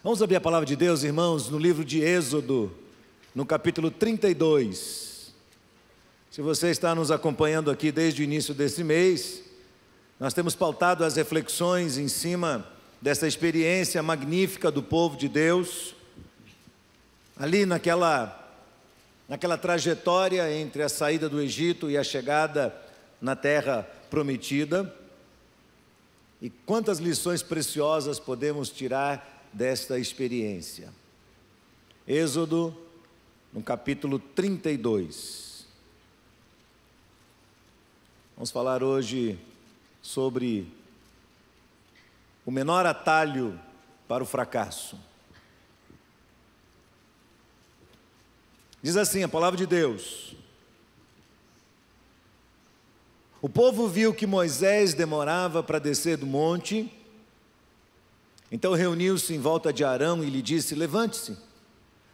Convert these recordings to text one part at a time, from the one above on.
Vamos abrir a palavra de Deus, irmãos, no livro de Êxodo, no capítulo 32. Se você está nos acompanhando aqui desde o início desse mês, nós temos pautado as reflexões em cima dessa experiência magnífica do povo de Deus, ali naquela trajetória entre a saída do Egito e a chegada na terra prometida. E quantas lições preciosas podemos tirar desta experiência. Êxodo, no capítulo 32. Vamos falar hoje sobre o menor atalho para o fracasso. Diz assim a palavra de Deus: o povo viu que Moisés demorava para descer do monte, então reuniu-se em volta de Arão e lhe disse: levante-se,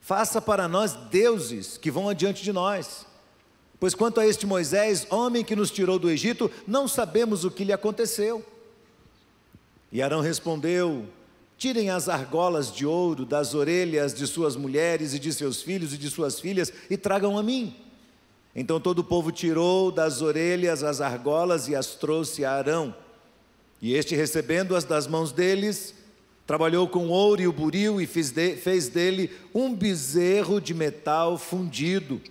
faça para nós deuses que vão adiante de nós, pois quanto a este Moisés, homem que nos tirou do Egito, não sabemos o que lhe aconteceu. E Arão respondeu: tirem as argolas de ouro das orelhas de suas mulheres e de seus filhos e de suas filhas e tragam a mim. Então todo o povo tirou das orelhas as argolas e as trouxe a Arão. E este, recebendo-as das mãos deles, trabalhou com ouro e o buril e fez dele um bezerro de metal fundido.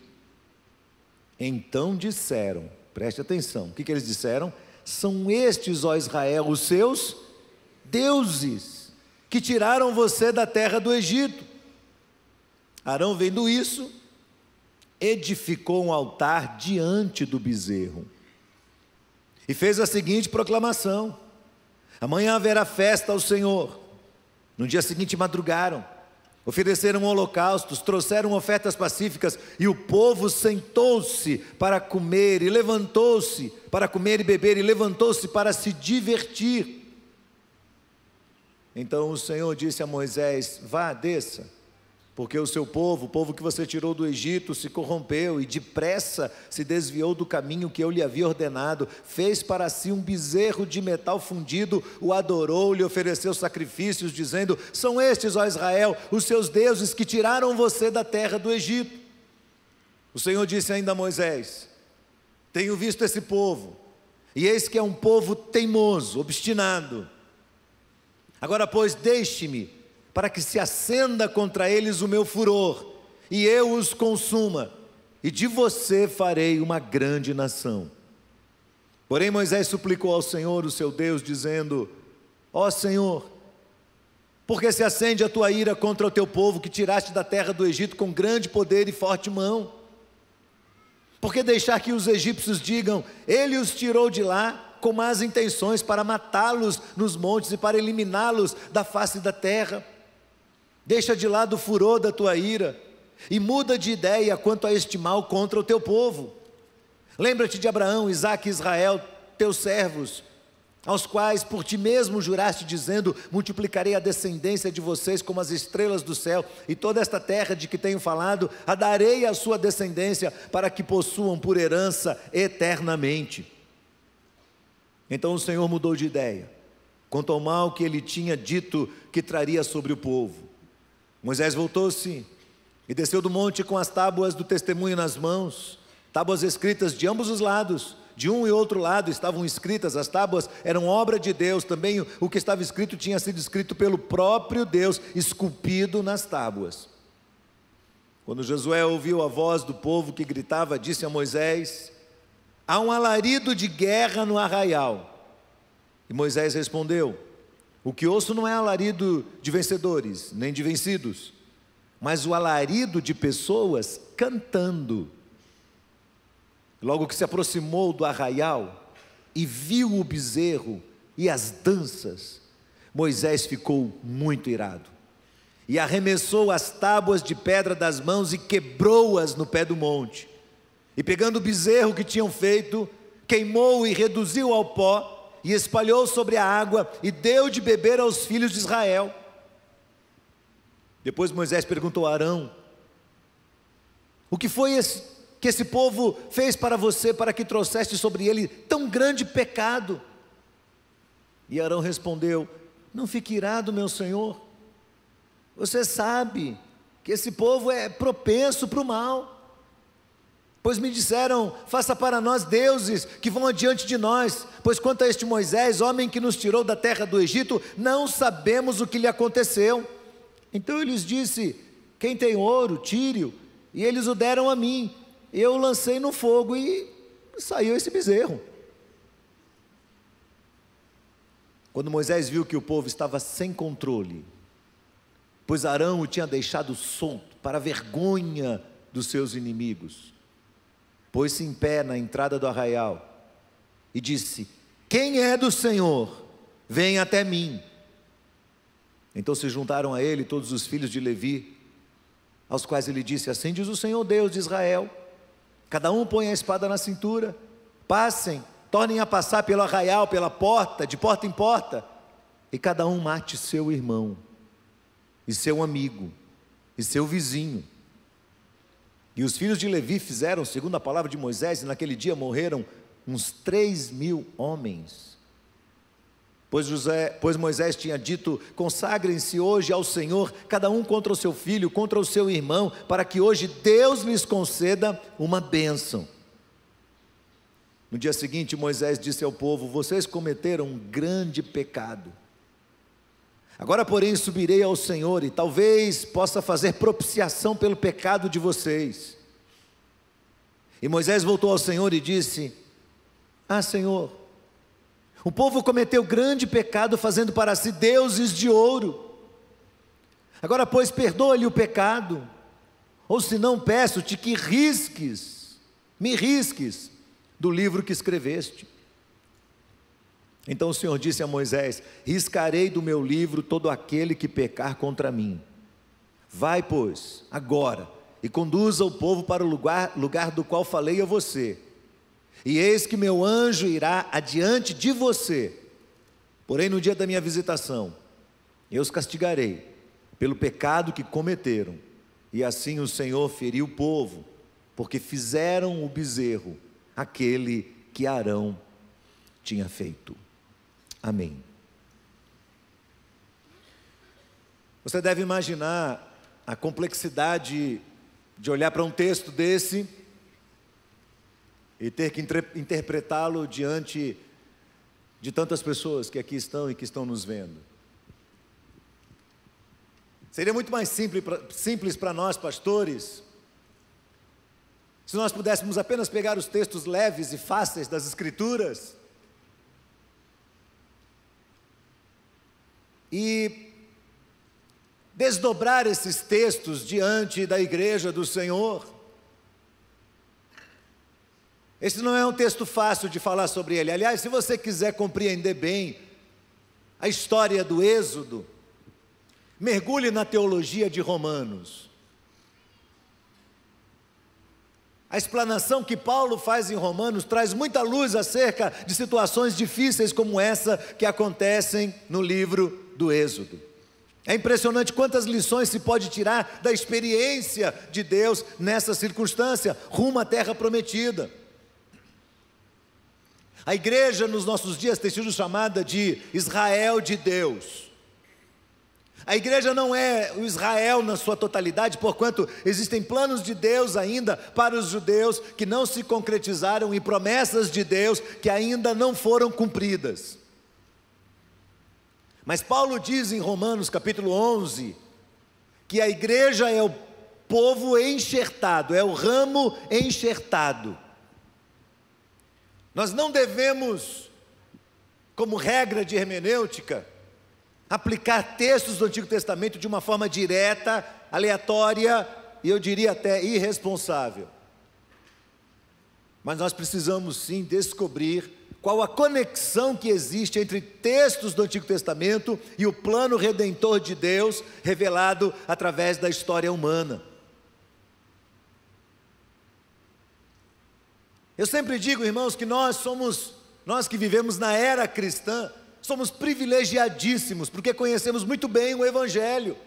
Então disseram, preste atenção, o que eles disseram? São estes, ó Israel, os seus deuses, que tiraram você da terra do Egito. Arão, vendo isso, edificou um altar diante do bezerro e fez a seguinte proclamação: amanhã haverá festa ao Senhor. No dia seguinte madrugaram, ofereceram holocaustos, trouxeram ofertas pacíficas, e o povo sentou-se para comer e levantou-se para comer e beber, e levantou-se para se divertir. Então o Senhor disse a Moisés: vá, desça, porque o seu povo, o povo que você tirou do Egito, se corrompeu e depressa se desviou do caminho que eu lhe havia ordenado, fez para si um bezerro de metal fundido, o adorou, lhe ofereceu sacrifícios, dizendo: são estes, ó Israel, os seus deuses que tiraram você da terra do Egito. O Senhor disse ainda a Moisés: tenho visto esse povo, e eis que é um povo teimoso, obstinado. Agora, pois, deixe-me, para que se acenda contra eles o meu furor, e eu os consuma, e de você farei uma grande nação. Porém Moisés suplicou ao Senhor, o seu Deus, dizendo: ó Senhor, por que se acende a tua ira contra o teu povo, que tiraste da terra do Egito com grande poder e forte mão? Por que deixar que os egípcios digam: ele os tirou de lá com más intenções, para matá-los nos montes e para eliminá-los da face da terra? Deixa de lado o furor da tua ira e muda de ideia quanto a este mal contra o teu povo. Lembra-te de Abraão, Isaque e Israel, teus servos, aos quais por ti mesmo juraste, dizendo: multiplicarei a descendência de vocês como as estrelas do céu, e toda esta terra de que tenho falado a darei à sua descendência, para que possuam por herança eternamente. Então o Senhor mudou de ideia quanto ao mal que ele tinha dito que traria sobre o povo. Moisés voltou-se e desceu do monte com as tábuas do testemunho nas mãos, tábuas escritas de ambos os lados, de um e outro lado estavam escritas. As tábuas eram obra de Deus, também o que estava escrito tinha sido escrito pelo próprio Deus, esculpido nas tábuas. Quando Josué ouviu a voz do povo que gritava, disse a Moisés: há um alarido de guerra no arraial. E Moisés respondeu: o que ouço não é alarido de vencedores, nem de vencidos, mas o alarido de pessoas cantando. Logo que se aproximou do arraial e viu o bezerro e as danças, Moisés ficou muito irado, e arremessou as tábuas de pedra das mãos e quebrou-as no pé do monte. E pegando o bezerro que tinham feito, queimou e reduziu ao pó, e espalhou sobre a água, e deu de beber aos filhos de Israel. Depois Moisés perguntou a Arão: o que foi que esse povo fez para você, para que trouxeste sobre ele tão grande pecado? E Arão respondeu: não fique irado, meu senhor, você sabe que esse povo é propenso para o mal. Pois me disseram, faça para nós deuses que vão adiante de nós, pois quanto a este Moisés, homem que nos tirou da terra do Egito, não sabemos o que lhe aconteceu. Então eu lhes disse, quem tem ouro, tire-o, e eles o deram a mim, eu o lancei no fogo e saiu esse bezerro. Quando Moisés viu que o povo estava sem controle, pois Arão o tinha deixado solto para a vergonha dos seus inimigos, pôs-se em pé na entrada do arraial e disse, quem é do Senhor? Vem até mim. Então se juntaram a ele todos os filhos de Levi, aos quais ele disse, assim diz o Senhor Deus de Israel, cada um põe a espada na cintura, passem, tornem a passar pelo arraial, pela porta, de porta em porta, e cada um mate seu irmão, e seu amigo, e seu vizinho. E os filhos de Levi fizeram, segundo a palavra de Moisés, e naquele dia morreram uns 3.000 homens. Pois Moisés tinha dito, consagrem-se hoje ao Senhor, cada um contra o seu filho, contra o seu irmão, para que hoje Deus lhes conceda uma bênção. No dia seguinte, Moisés disse ao povo, vocês cometeram um grande pecado. Agora, porém, subirei ao Senhor e talvez possa fazer propiciação pelo pecado de vocês. E Moisés voltou ao Senhor e disse, Senhor, o povo cometeu grande pecado fazendo para si deuses de ouro. Agora, pois, perdoa-lhe o pecado, ou se não, peço-te que me risques do livro que escreveste. Então o Senhor disse a Moisés, riscarei do meu livro todo aquele que pecar contra mim. Vai, pois, agora, e conduza o povo para o lugar do qual falei a você. E eis que meu anjo irá adiante de você. Porém, no dia da minha visitação, eu os castigarei pelo pecado que cometeram. E assim o Senhor feriu o povo, porque fizeram o bezerro, aquele que Arão tinha feito. Amém. Você deve imaginar a complexidade de olhar para um texto desse e ter que interpretá-lo diante de tantas pessoas que aqui estão e que estão nos vendo. Seria muito mais simples para nós, pastores, se nós pudéssemos apenas pegar os textos leves e fáceis das Escrituras e desdobrar esses textos diante da igreja do Senhor. Esse não é um texto fácil de falar sobre ele. Aliás, se você quiser compreender bem a história do Êxodo, mergulhe na teologia de Romanos. A explanação que Paulo faz em Romanos traz muita luz acerca de situações difíceis como essa que acontecem no livro do Êxodo. É impressionante quantas lições se pode tirar da experiência de Deus nessa circunstância, rumo à terra prometida. A igreja nos nossos dias tem sido chamada de Israel de Deus. A igreja não é o Israel na sua totalidade, porquanto existem planos de Deus ainda para os judeus que não se concretizaram e promessas de Deus que ainda não foram cumpridas. Mas Paulo diz em Romanos capítulo 11, que a igreja é o povo enxertado, é o ramo enxertado. Nós não devemos, como regra de hermenêutica, aplicar textos do Antigo Testamento de uma forma direta, aleatória e eu diria até irresponsável. Mas nós precisamos sim descobrir qual a conexão que existe entre textos do Antigo Testamento e o plano redentor de Deus revelado através da história humana. Eu sempre digo, irmãos, que nós que vivemos na era cristã, somos privilegiadíssimos, porque conhecemos muito bem o Evangelho,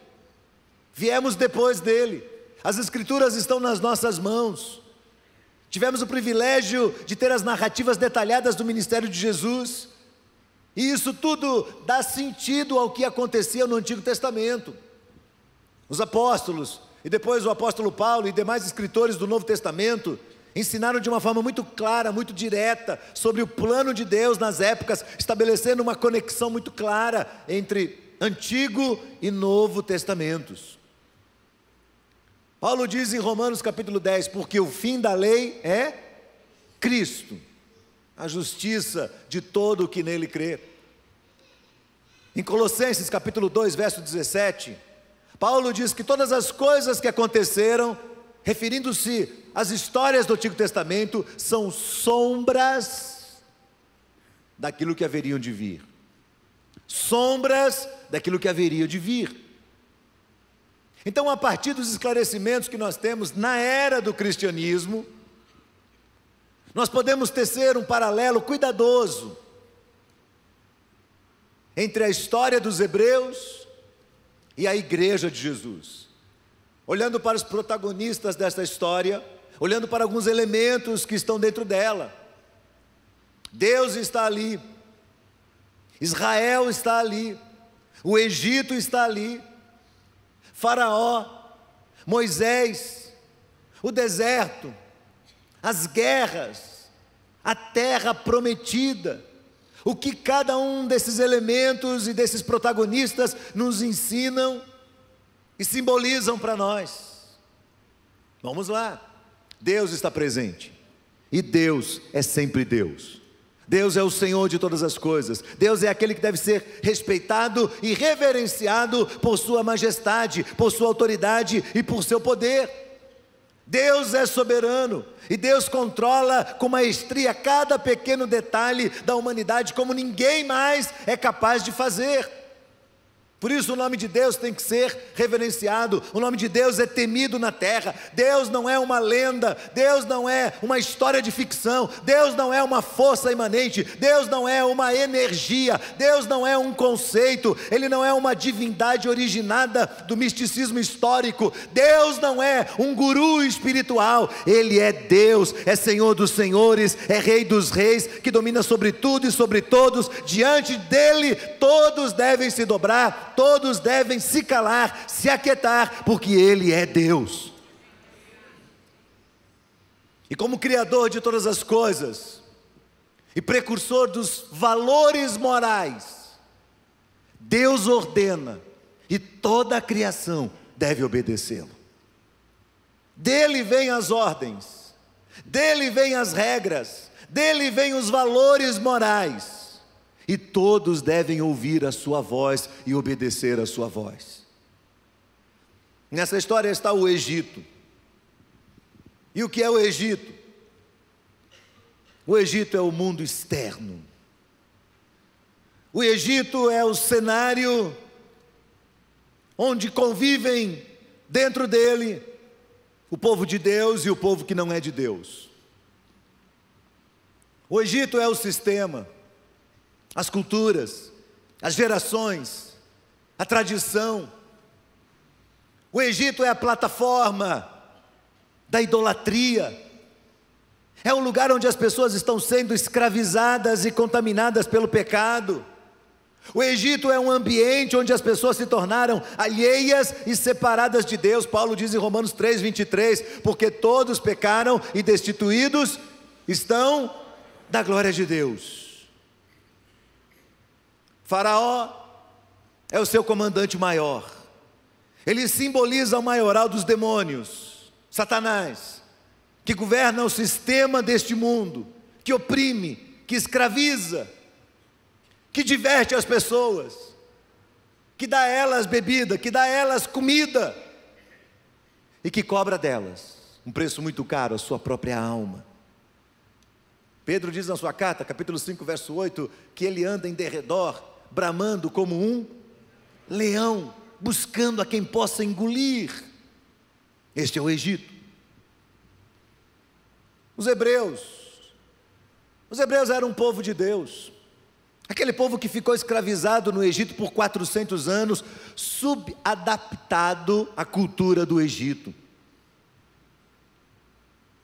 viemos depois dele, as Escrituras estão nas nossas mãos, tivemos o privilégio de ter as narrativas detalhadas do ministério de Jesus, e isso tudo dá sentido ao que acontecia no Antigo Testamento. Os apóstolos, e depois o apóstolo Paulo e demais escritores do Novo Testamento, ensinaram de uma forma muito clara, muito direta, sobre o plano de Deus nas épocas, estabelecendo uma conexão muito clara entre Antigo e Novo Testamentos. Paulo diz em Romanos capítulo 10, porque o fim da lei é Cristo, a justiça de todo o que nele crê. Em Colossenses capítulo 2, verso 17, Paulo diz que todas as coisas que aconteceram, referindo-se às histórias do Antigo Testamento, são sombras daquilo que haveriam de vir. Sombras daquilo que haveria de vir. Então, a partir dos esclarecimentos que nós temos na era do cristianismo, nós podemos tecer um paralelo cuidadoso entre a história dos hebreus e a igreja de Jesus. Olhando para os protagonistas desta história, olhando para alguns elementos que estão dentro dela. Deus está ali, Israel está ali, o Egito está ali, Faraó, Moisés, o deserto, as guerras, a terra prometida. O que cada um desses elementos e desses protagonistas nos ensinam e simbolizam para nós. Vamos lá. Deus está presente. E Deus é sempre Deus. Deus é o Senhor de todas as coisas. Deus é aquele que deve ser respeitado e reverenciado por sua majestade, por sua autoridade e por seu poder. Deus é soberano e Deus controla com maestria cada pequeno detalhe da humanidade, como ninguém mais é capaz de fazer. Por isso o nome de Deus tem que ser reverenciado, o nome de Deus é temido na terra. Deus não é uma lenda, Deus não é uma história de ficção, Deus não é uma força imanente, Deus não é uma energia, Deus não é um conceito, Ele não é uma divindade originada do misticismo histórico, Deus não é um guru espiritual, Ele é Deus, é Senhor dos senhores, é Rei dos reis, que domina sobre tudo e sobre todos. Diante dEle todos devem se dobrar, todos devem se calar, se aquietar, porque Ele é Deus. E como Criador de todas as coisas, e precursor dos valores morais, Deus ordena, e toda a criação deve obedecê-lo. Dele vêm as ordens, dele vêm as regras, dele vêm os valores morais. E todos devem ouvir a sua voz e obedecer a sua voz. Nessa história está o Egito. E o que é o Egito? O Egito é o mundo externo. O Egito é o cenário onde convivem dentro dele o povo de Deus e o povo que não é de Deus. O Egito é o sistema, as culturas, as gerações, a tradição. O Egito é a plataforma da idolatria. É um lugar onde as pessoas estão sendo escravizadas e contaminadas pelo pecado. O Egito é um ambiente onde as pessoas se tornaram alheias e separadas de Deus. Paulo diz em Romanos 3:23, porque todos pecaram e destituídos estão da glória de Deus. Faraó é o seu comandante maior. Ele simboliza o maioral dos demônios, Satanás, que governa o sistema deste mundo, que oprime, que escraviza, que diverte as pessoas, que dá a elas bebida, que dá a elas comida, e que cobra delas um preço muito caro, a sua própria alma. Pedro diz na sua carta, capítulo 5, verso 8, que ele anda em derredor, bramando como um leão, buscando a quem possa engolir. Este é o Egito. Os hebreus eram um povo de Deus, aquele povo que ficou escravizado no Egito por 400 anos, subadaptado à cultura do Egito.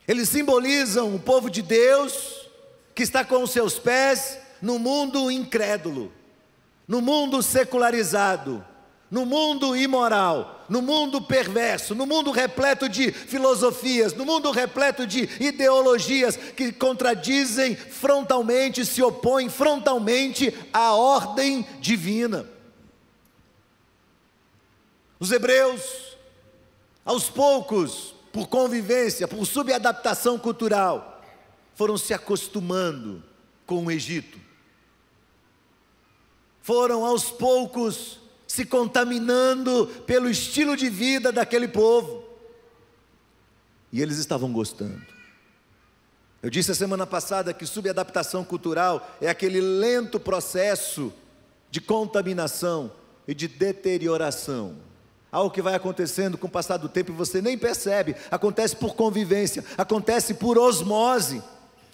Eles simbolizam o povo de Deus, que está com os seus pés no mundo incrédulo, no mundo secularizado, no mundo imoral, no mundo perverso, no mundo repleto de filosofias, no mundo repleto de ideologias que contradizem frontalmente, se opõem frontalmente à ordem divina. Os hebreus, aos poucos, por convivência, por subadaptação cultural, foram se acostumando com o Egito. Foram aos poucos se contaminando pelo estilo de vida daquele povo. E eles estavam gostando. Eu disse a semana passada que subadaptação cultural é aquele lento processo de contaminação e de deterioração. Algo que vai acontecendo com o passar do tempo e você nem percebe. Acontece por convivência, acontece por osmose.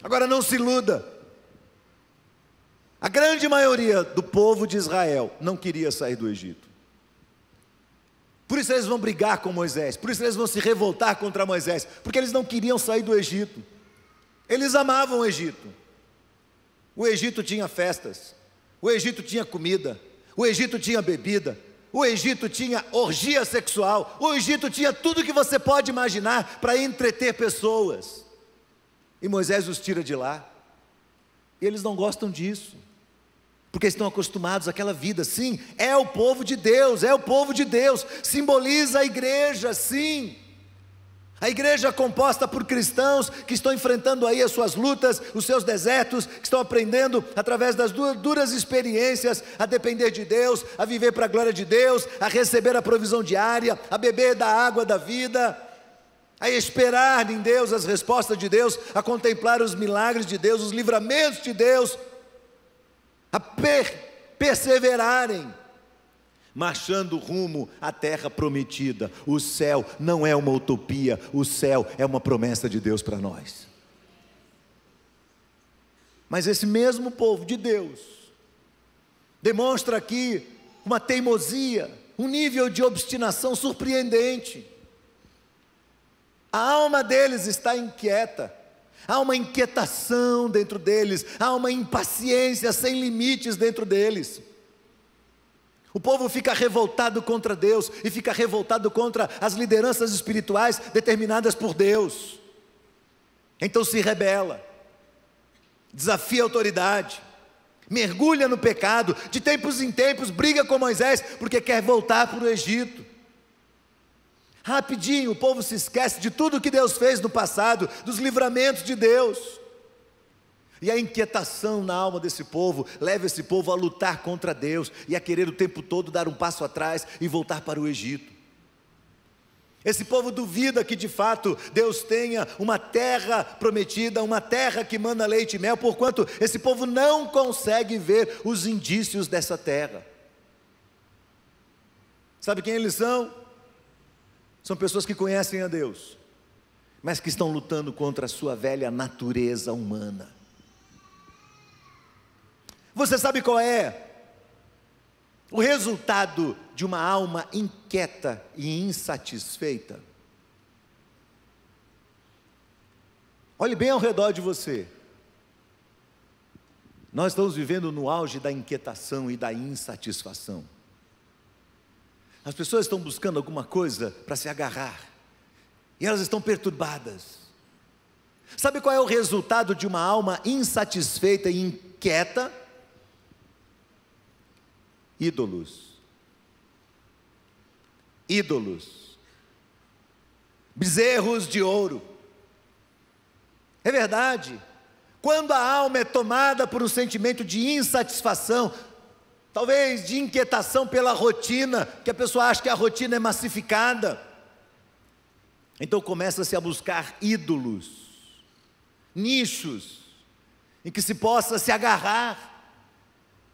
Agora não se iluda. A grande maioria do povo de Israel não queria sair do Egito. Por isso eles vão brigar com Moisés, por isso eles vão se revoltar contra Moisés, porque eles não queriam sair do Egito. Eles amavam o Egito. O Egito tinha festas, o Egito tinha comida, o Egito tinha bebida, o Egito tinha orgia sexual, o Egito tinha tudo que você pode imaginar para entreter pessoas. E Moisés os tira de lá. E eles não gostam disso, porque estão acostumados àquela vida. Sim, é o povo de Deus, é o povo de Deus, simboliza a igreja, sim. A igreja composta por cristãos que estão enfrentando aí as suas lutas, os seus desertos, que estão aprendendo através das duras experiências a depender de Deus, a viver para a glória de Deus, a receber a provisão diária, a beber da água da vida, a esperar em Deus as respostas de Deus, a contemplar os milagres de Deus, os livramentos de Deus, a perseverarem, marchando rumo à terra prometida. O céu não é uma utopia, o céu é uma promessa de Deus para nós. Mas esse mesmo povo de Deus demonstra aqui uma teimosia, um nível de obstinação surpreendente. A alma deles está inquieta, há uma inquietação dentro deles, há uma impaciência sem limites dentro deles. O povo fica revoltado contra Deus e fica revoltado contra as lideranças espirituais determinadas por Deus. Então se rebela, desafia a autoridade, mergulha no pecado, de tempos em tempos briga com Moisés porque quer voltar para o Egito. Rapidinho o povo se esquece de tudo que Deus fez no passado, dos livramentos de Deus. E a inquietação na alma desse povo leva esse povo a lutar contra Deus e a querer o tempo todo dar um passo atrás e voltar para o Egito. Esse povo duvida que de fato Deus tenha uma terra prometida, uma terra que manda leite e mel, porquanto esse povo não consegue ver os indícios dessa terra. Sabe quem eles são? São pessoas que conhecem a Deus, mas que estão lutando contra a sua velha natureza humana. Você sabe qual é o resultado de uma alma inquieta e insatisfeita? Olhe bem ao redor de você. Nós estamos vivendo no auge da inquietação e da insatisfação. As pessoas estão buscando alguma coisa para se agarrar, e elas estão perturbadas. Sabe qual é o resultado de uma alma insatisfeita e inquieta? Ídolos. Ídolos. Bezerros de ouro. É verdade. Quando a alma é tomada por um sentimento de insatisfação, talvez de inquietação pela rotina, que a pessoa acha que a rotina é massificada, então começa-se a buscar ídolos, nichos, em que se possa se agarrar,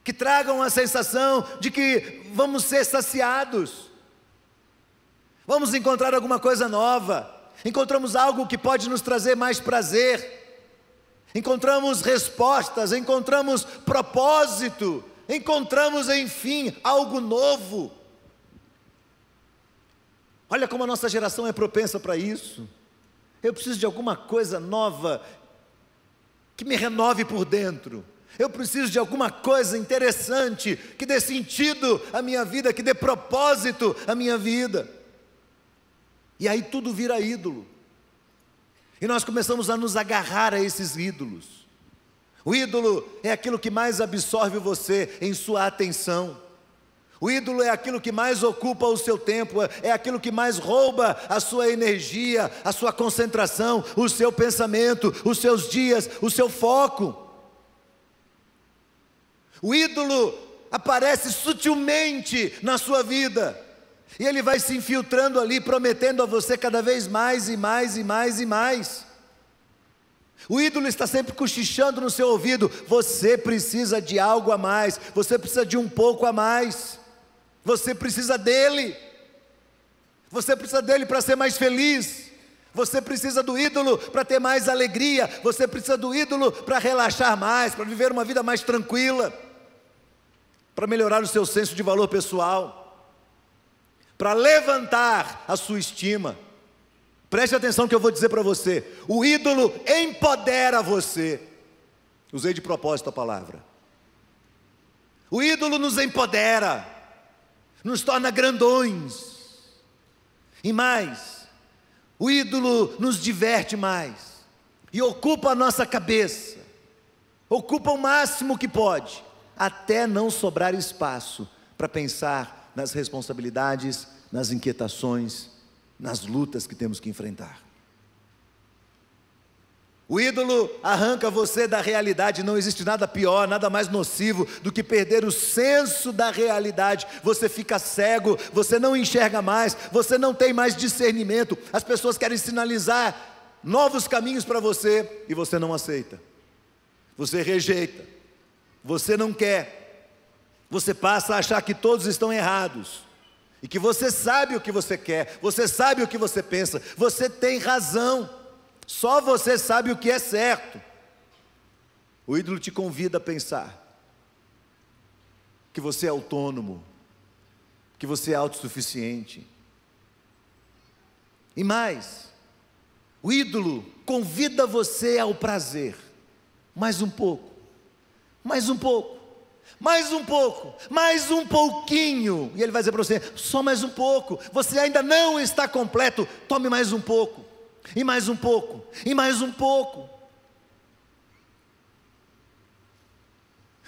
que tragam a sensação de que vamos ser saciados, vamos encontrar alguma coisa nova, encontramos algo que pode nos trazer mais prazer, encontramos respostas, encontramos propósito, encontramos enfim algo novo. Olha como a nossa geração é propensa para isso. Eu preciso de alguma coisa nova, que me renove por dentro. Eu preciso de alguma coisa interessante, que dê sentido à minha vida, que dê propósito à minha vida. E aí tudo vira ídolo. E nós começamos a nos agarrar a esses ídolos. O ídolo é aquilo que mais absorve você em sua atenção. O ídolo é aquilo que mais ocupa o seu tempo, é aquilo que mais rouba a sua energia, a sua concentração, o seu pensamento, os seus dias, o seu foco. O ídolo aparece sutilmente na sua vida, e ele vai se infiltrando ali, prometendo a você cada vez mais e mais e mais e mais. O ídolo está sempre cochichando no seu ouvido: você precisa de algo a mais, você precisa de um pouco a mais, você precisa dele para ser mais feliz, você precisa do ídolo para ter mais alegria, você precisa do ídolo para relaxar mais, para viver uma vida mais tranquila, para melhorar o seu senso de valor pessoal, para levantar a sua estima. Preste atenção que eu vou dizer para você: o ídolo empodera você. Usei de propósito a palavra. O ídolo nos empodera, nos torna grandões. E mais, o ídolo nos diverte mais, e ocupa a nossa cabeça, ocupa o máximo que pode, até não sobrar espaço para pensar nas responsabilidades, nas inquietações, nas lutas que temos que enfrentar. O ídolo arranca você da realidade. Não existe nada pior, nada mais nocivo do que perder o senso da realidade. Você fica cego, você não enxerga mais, você não tem mais discernimento. As pessoas querem sinalizar novos caminhos para você e você não aceita, você rejeita, você não quer, você passa a achar que todos estão errados e que você sabe o que você quer, você sabe o que você pensa, você tem razão. Só você sabe o que é certo. O ídolo te convida a pensar que você é autônomo, que você é autossuficiente. E mais, o ídolo convida você ao prazer. Mais um pouco, mais um pouco, mais um pouco, mais um pouquinho. E ele vai dizer para você: só mais um pouco, você ainda não está completo, tome mais um pouco. E mais um pouco, e mais um pouco.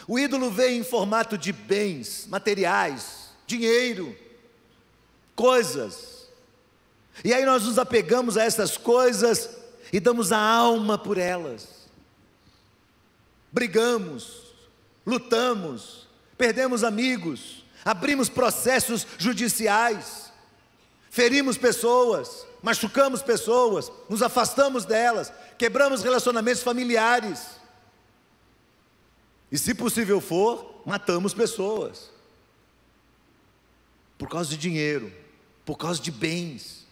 O ídolo vem em formato de bens materiais, dinheiro, coisas. E aí nós nos apegamos a essas coisas e damos a alma por elas. Brigamos, lutamos, perdemos amigos, abrimos processos judiciais, ferimos pessoas, machucamos pessoas, nos afastamos delas, quebramos relacionamentos familiares, e se possível for, matamos pessoas, por causa de dinheiro, por causa de bens.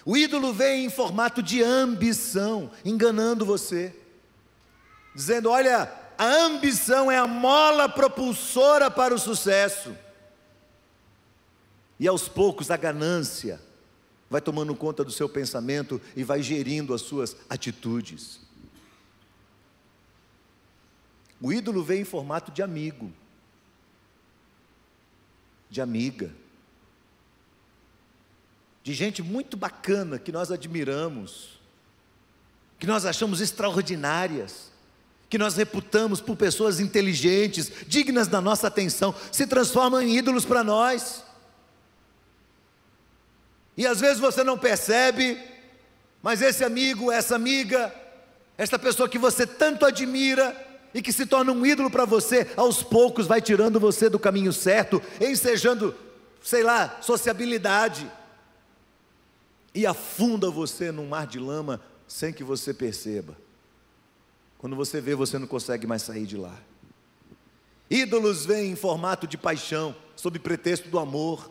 O ídolo vem em formato de ambição, enganando você, dizendo: olha, a ambição é a mola propulsora para o sucesso, e aos poucos a ganância vai tomando conta do seu pensamento e vai gerindo as suas atitudes. O ídolo vem em formato de amigo, de amiga, de gente muito bacana que nós admiramos, que nós achamos extraordinárias, que nós reputamos por pessoas inteligentes, dignas da nossa atenção, se transformam em ídolos para nós. E às vezes você não percebe, mas esse amigo, essa amiga, esta pessoa que você tanto admira e que se torna um ídolo para você, aos poucos vai tirando você do caminho certo, ensejando, sei lá, sociabilidade, e afunda você num mar de lama sem que você perceba. Quando você vê, você não consegue mais sair de lá. Ídolos vêm em formato de paixão, sob pretexto do amor.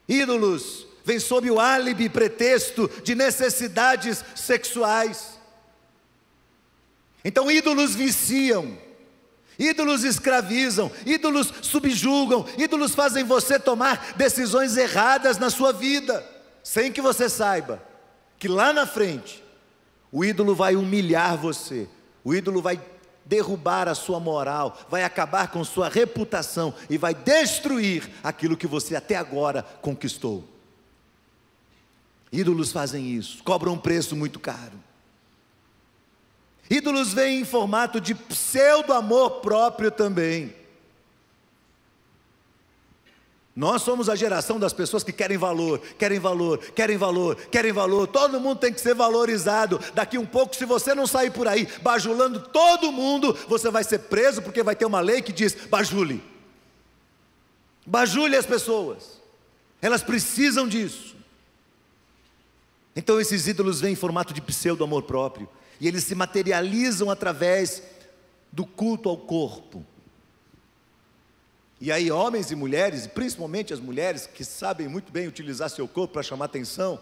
Ídolos vêm sob o álibi e pretexto de necessidades sexuais. Então ídolos viciam, ídolos escravizam, ídolos subjugam, ídolos fazem você tomar decisões erradas na sua vida, sem que você saiba que lá na frente o ídolo vai humilhar você, O ídolo vai derrubar a sua moral, vai acabar com sua reputação e vai destruir aquilo que você até agora conquistou. Ídolos fazem isso, cobram um preço muito caro. Ídolos vêm em formato de pseudo-amor próprio também. Nós somos a geração das pessoas que querem valor, querem valor, querem valor, querem valor. Todo mundo tem que ser valorizado. Daqui um pouco, se você não sair por aí bajulando todo mundo, você vai ser preso, porque vai ter uma lei que diz: bajule. Bajule as pessoas. Elas precisam disso. Então esses ídolos vêm em formato de pseudo-amor próprio. E eles se materializam através do culto ao corpo. E aí homens e mulheres, e principalmente as mulheres que sabem muito bem utilizar seu corpo para chamar atenção,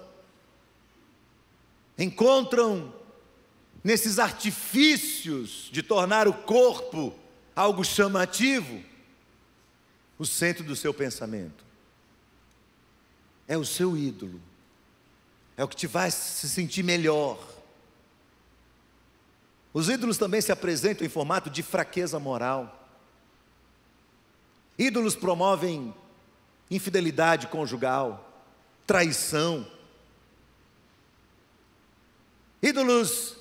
encontram nesses artifícios de tornar o corpo algo chamativo, o centro do seu pensamento. É o seu ídolo, é o que te faz se sentir melhor. Os ídolos também se apresentam em formato de fraqueza moral. Ídolos promovem infidelidade conjugal, traição. Ídolos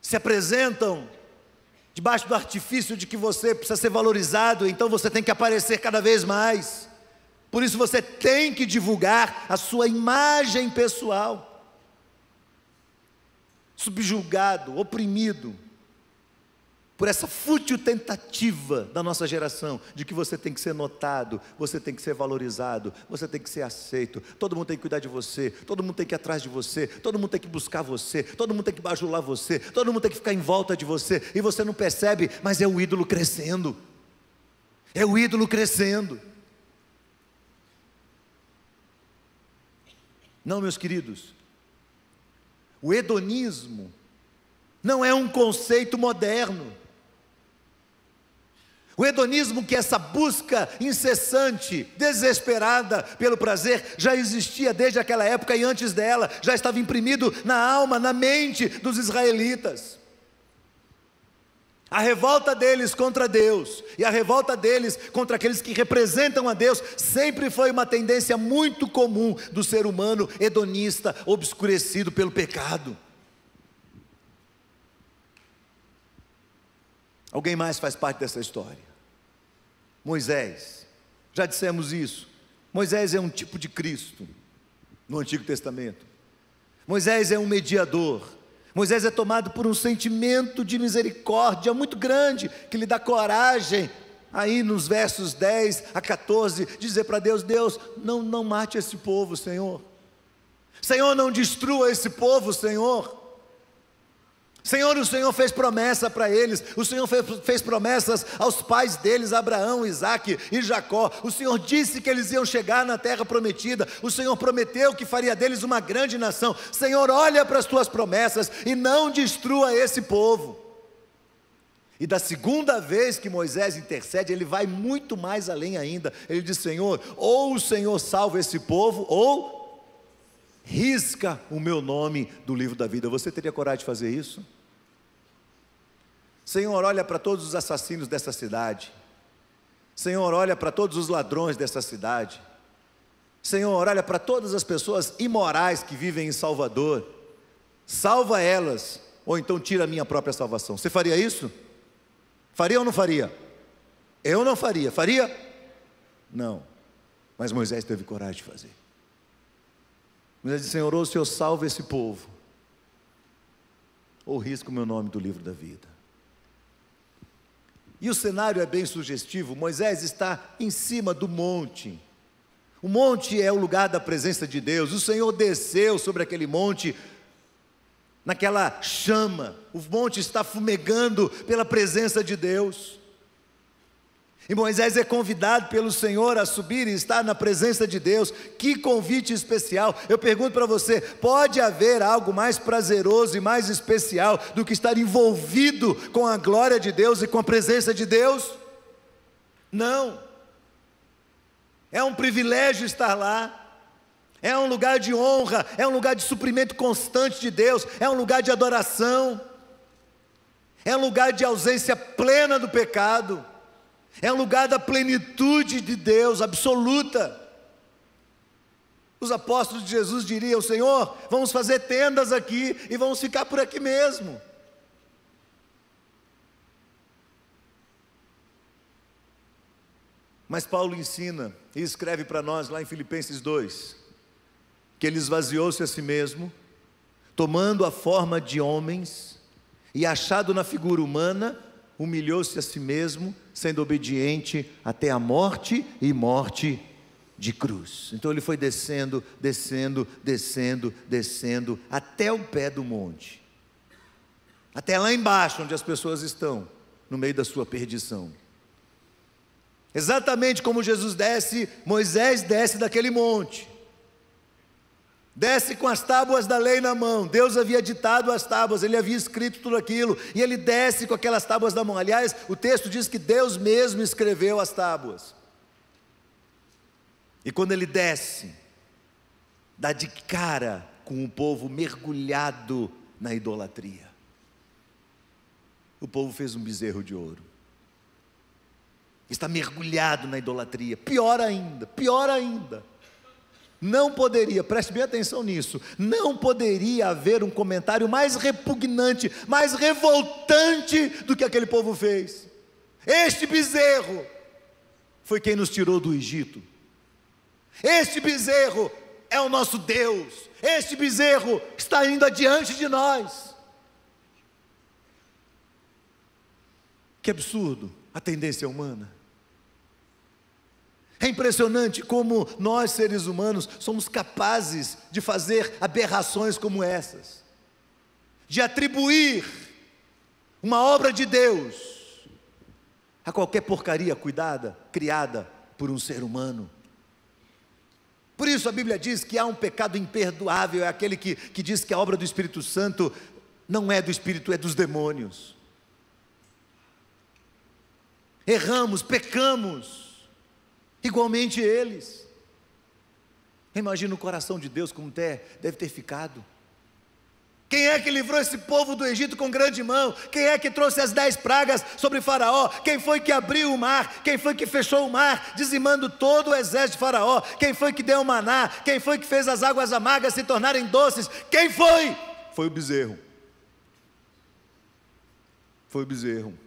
se apresentam debaixo do artifício de que você precisa ser valorizado, então você tem que aparecer cada vez mais. Por isso você tem que divulgar a sua imagem pessoal. Subjugado, oprimido por essa fútil tentativa da nossa geração, de que você tem que ser notado, você tem que ser valorizado, você tem que ser aceito, todo mundo tem que cuidar de você, todo mundo tem que ir atrás de você, todo mundo tem que buscar você, todo mundo tem que bajular você, todo mundo tem que ficar em volta de você, e você não percebe, mas é o ídolo crescendo, é o ídolo crescendo. Não, meus queridos, o hedonismo não é um conceito moderno. O hedonismo, que é essa busca incessante, desesperada pelo prazer, já existia desde aquela época e antes dela, já estava imprimido na alma, na mente dos israelitas. A revolta deles contra Deus e a revolta deles contra aqueles que representam a Deus sempre foi uma tendência muito comum do ser humano hedonista, obscurecido pelo pecado. Alguém mais faz parte dessa história? Moisés, já dissemos isso. Moisés é um tipo de Cristo no Antigo Testamento. Moisés é um mediador. Moisés é tomado por um sentimento de misericórdia muito grande, que lhe dá coragem, aí nos versos 10 a 14, dizer para Deus: Deus, não mate esse povo, Senhor. Senhor, não destrua esse povo, Senhor. Senhor, o Senhor fez promessa para eles, o Senhor fez promessas aos pais deles, Abraão, Isaque e Jacó. O Senhor disse que eles iam chegar na terra prometida, o Senhor prometeu que faria deles uma grande nação. Senhor, olha para as tuas promessas e não destrua esse povo. E da segunda vez que Moisés intercede, ele vai muito mais além ainda. Ele diz: Senhor, ou o Senhor salva esse povo, ou risca o meu nome do livro da vida. Você teria coragem de fazer isso? Senhor, olha para todos os assassinos dessa cidade. Senhor, olha para todos os ladrões dessa cidade. Senhor, olha para todas as pessoas imorais que vivem em Salvador. Salva elas, ou então tira a minha própria salvação. Você faria isso? Faria ou não faria? Eu não faria. Faria? Não. Mas Moisés teve coragem de fazer. Moisés disse: Senhor, ou o Senhor salva esse povo, ou risca o meu nome do livro da vida. E o cenário é bem sugestivo. Moisés está em cima do monte. O monte é o lugar da presença de Deus. O Senhor desceu sobre aquele monte, naquela chama. O monte está fumegando pela presença de Deus. E Moisés é convidado pelo Senhor a subir e estar na presença de Deus. Que convite especial! Eu pergunto para você: pode haver algo mais prazeroso e mais especial do que estar envolvido com a glória de Deus e com a presença de Deus? Não. É um privilégio estar lá. É um lugar de honra, é um lugar de suprimento constante de Deus, é um lugar de adoração. é um lugar de ausência plena do pecado, é um lugar da plenitude de Deus absoluta. Os apóstolos de Jesus diriam: Senhor, vamos fazer tendas aqui e vamos ficar por aqui mesmo. Mas Paulo ensina e escreve para nós lá em Filipenses 2, que ele esvaziou-se a si mesmo, tomando a forma de homens, e achado na figura humana, humilhou-se a si mesmo, sendo obediente até a morte e morte de cruz. Então ele foi descendo, descendo, descendo, descendo, até o pé do monte, até lá embaixo onde as pessoas estão, no meio da sua perdição. Exatamente como Jesus desce, Moisés desce daquele monte, desce com as tábuas da lei na mão. Deus havia ditado as tábuas, ele havia escrito tudo aquilo, e ele desce com aquelas tábuas na mão. Aliás, o texto diz que Deus mesmo escreveu as tábuas. E quando ele desce, dá de cara com o povo mergulhado na idolatria. O povo fez um bezerro de ouro, está mergulhado na idolatria. Pior ainda, não poderia, preste bem atenção nisso, não poderia haver um comentário mais repugnante, mais revoltante do que aquele povo fez. Este bezerro foi quem nos tirou do Egito, este bezerro é o nosso Deus, este bezerro está indo adiante de nós. Que absurdo a tendência humana. É impressionante como nós, seres humanos, somos capazes de fazer aberrações como essas, de atribuir uma obra de Deus a qualquer porcaria criada por um ser humano. Por isso a Bíblia diz que há um pecado imperdoável, é aquele que diz que a obra do Espírito Santo não é do Espírito, é dos demônios. Erramos, pecamos, igualmente eles. Imagina o coração de Deus como deve ter ficado. Quem é que livrou esse povo do Egito com grande mão? Quem é que trouxe as 10 pragas sobre Faraó? Quem foi que abriu o mar? Quem foi que fechou o mar, dizimando todo o exército de Faraó? Quem foi que deu o maná? Quem foi que fez as águas amargas se tornarem doces? Quem foi? Foi o bezerro. Foi o bezerro.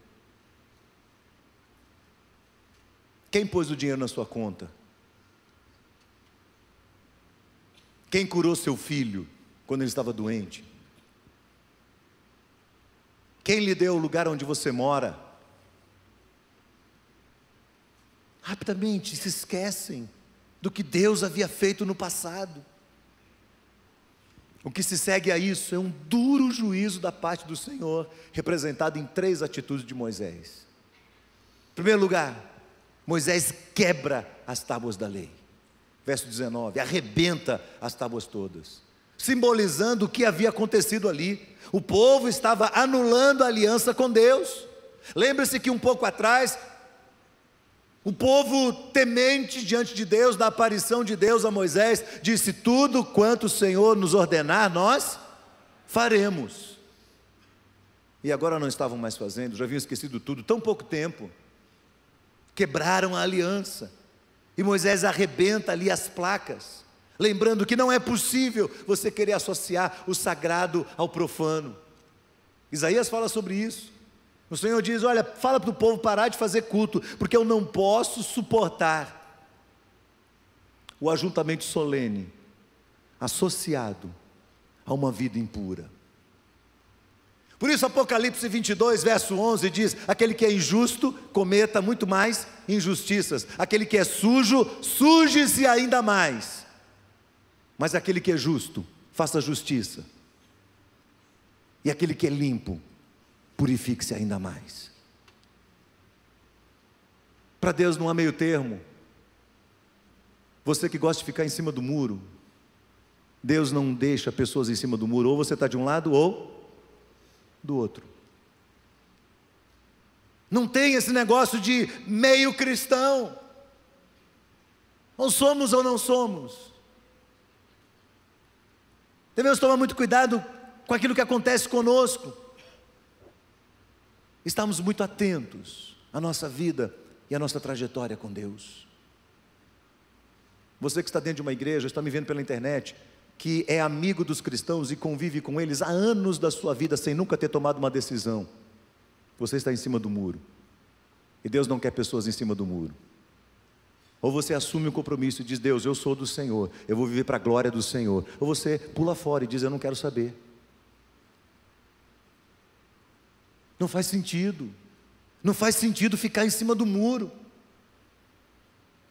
Quem pôs o dinheiro na sua conta? Quem curou seu filho quando ele estava doente? Quem lhe deu o lugar onde você mora? Rapidamente se esquecem do que Deus havia feito no passado. O que se segue a isso é um duro juízo da parte do Senhor, representado em 3 atitudes de Moisés. Em primeiro lugar, Moisés quebra as tábuas da lei. Verso 19, arrebenta as tábuas todas, simbolizando o que havia acontecido ali. O povo estava anulando a aliança com Deus. Lembre-se que um pouco atrás, o povo temente diante de Deus, da aparição de Deus a Moisés, disse: tudo quanto o Senhor nos ordenar, nós faremos. E agora não estavam mais fazendo, já haviam esquecido tudo, tão pouco tempo. Quebraram a aliança, e Moisés arrebenta ali as placas, lembrando que não é possível você querer associar o sagrado ao profano. Isaías fala sobre isso. O Senhor diz: olha, fala para o povo parar de fazer culto, porque eu não posso suportar o ajuntamento solene associado a uma vida impura. Por isso Apocalipse 22, verso 11 diz: aquele que é injusto, cometa muito mais injustiças. Aquele que é sujo, suje-se ainda mais. Mas aquele que é justo, faça justiça. E aquele que é limpo, purifique-se ainda mais. Para Deus não há meio termo. Você que gosta de ficar em cima do muro, Deus não deixa pessoas em cima do muro. Ou você está de um lado ou do outro. Não tem esse negócio de meio cristão. Ou somos ou não somos. Devemos tomar muito cuidado com aquilo que acontece conosco. estarmos muito atentos à nossa vida e à nossa trajetória com Deus. Você que está dentro de uma igreja, está me vendo pela internet, que é amigo dos cristãos e convive com eles há anos da sua vida sem nunca ter tomado uma decisão, você está em cima do muro, e Deus não quer pessoas em cima do muro. Ou você assume um compromisso e diz: Deus, eu sou do Senhor, eu vou viver para a glória do Senhor. Ou você pula fora e diz: eu não quero saber. Não faz sentido. Não faz sentido ficar em cima do muro.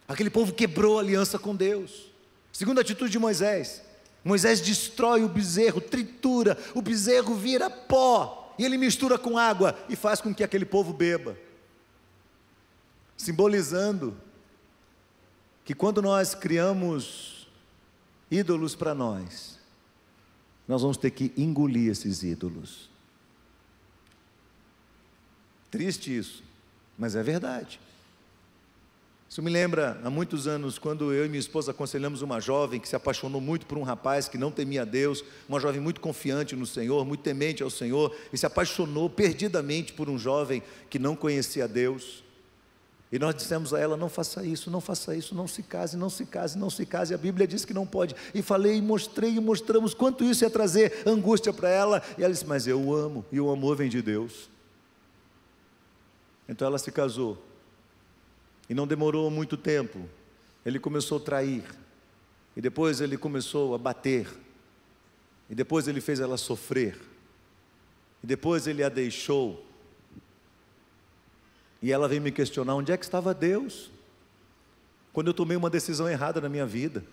Aquele povo quebrou a aliança com Deus. Segunda atitude de Moisés: Moisés destrói o bezerro, tritura, o bezerro vira pó, e ele mistura com água e faz com que aquele povo beba, simbolizando que quando nós criamos ídolos para nós vamos ter que engolir esses ídolos. Triste isso, mas é verdade. Isso me lembra há muitos anos, quando eu e minha esposa aconselhamos uma jovem que se apaixonou muito por um rapaz que não temia a Deus, uma jovem muito confiante no Senhor, muito temente ao Senhor, e se apaixonou perdidamente por um jovem que não conhecia a Deus. E nós dissemos a ela: não faça isso, não faça isso, não se case, não se case, não se case, a Bíblia diz que não pode. E falei, e mostrei, e mostramos quanto isso ia trazer angústia para ela, e ela disse: mas eu o amo, e o amor vem de Deus. Então ela se casou, e não demorou muito tempo, ele começou a trair, e depois ele começou a bater, e depois ele fez ela sofrer, e depois ele a deixou. E ela veio me questionar: onde é que estava Deus quando eu tomei uma decisão errada na minha vida?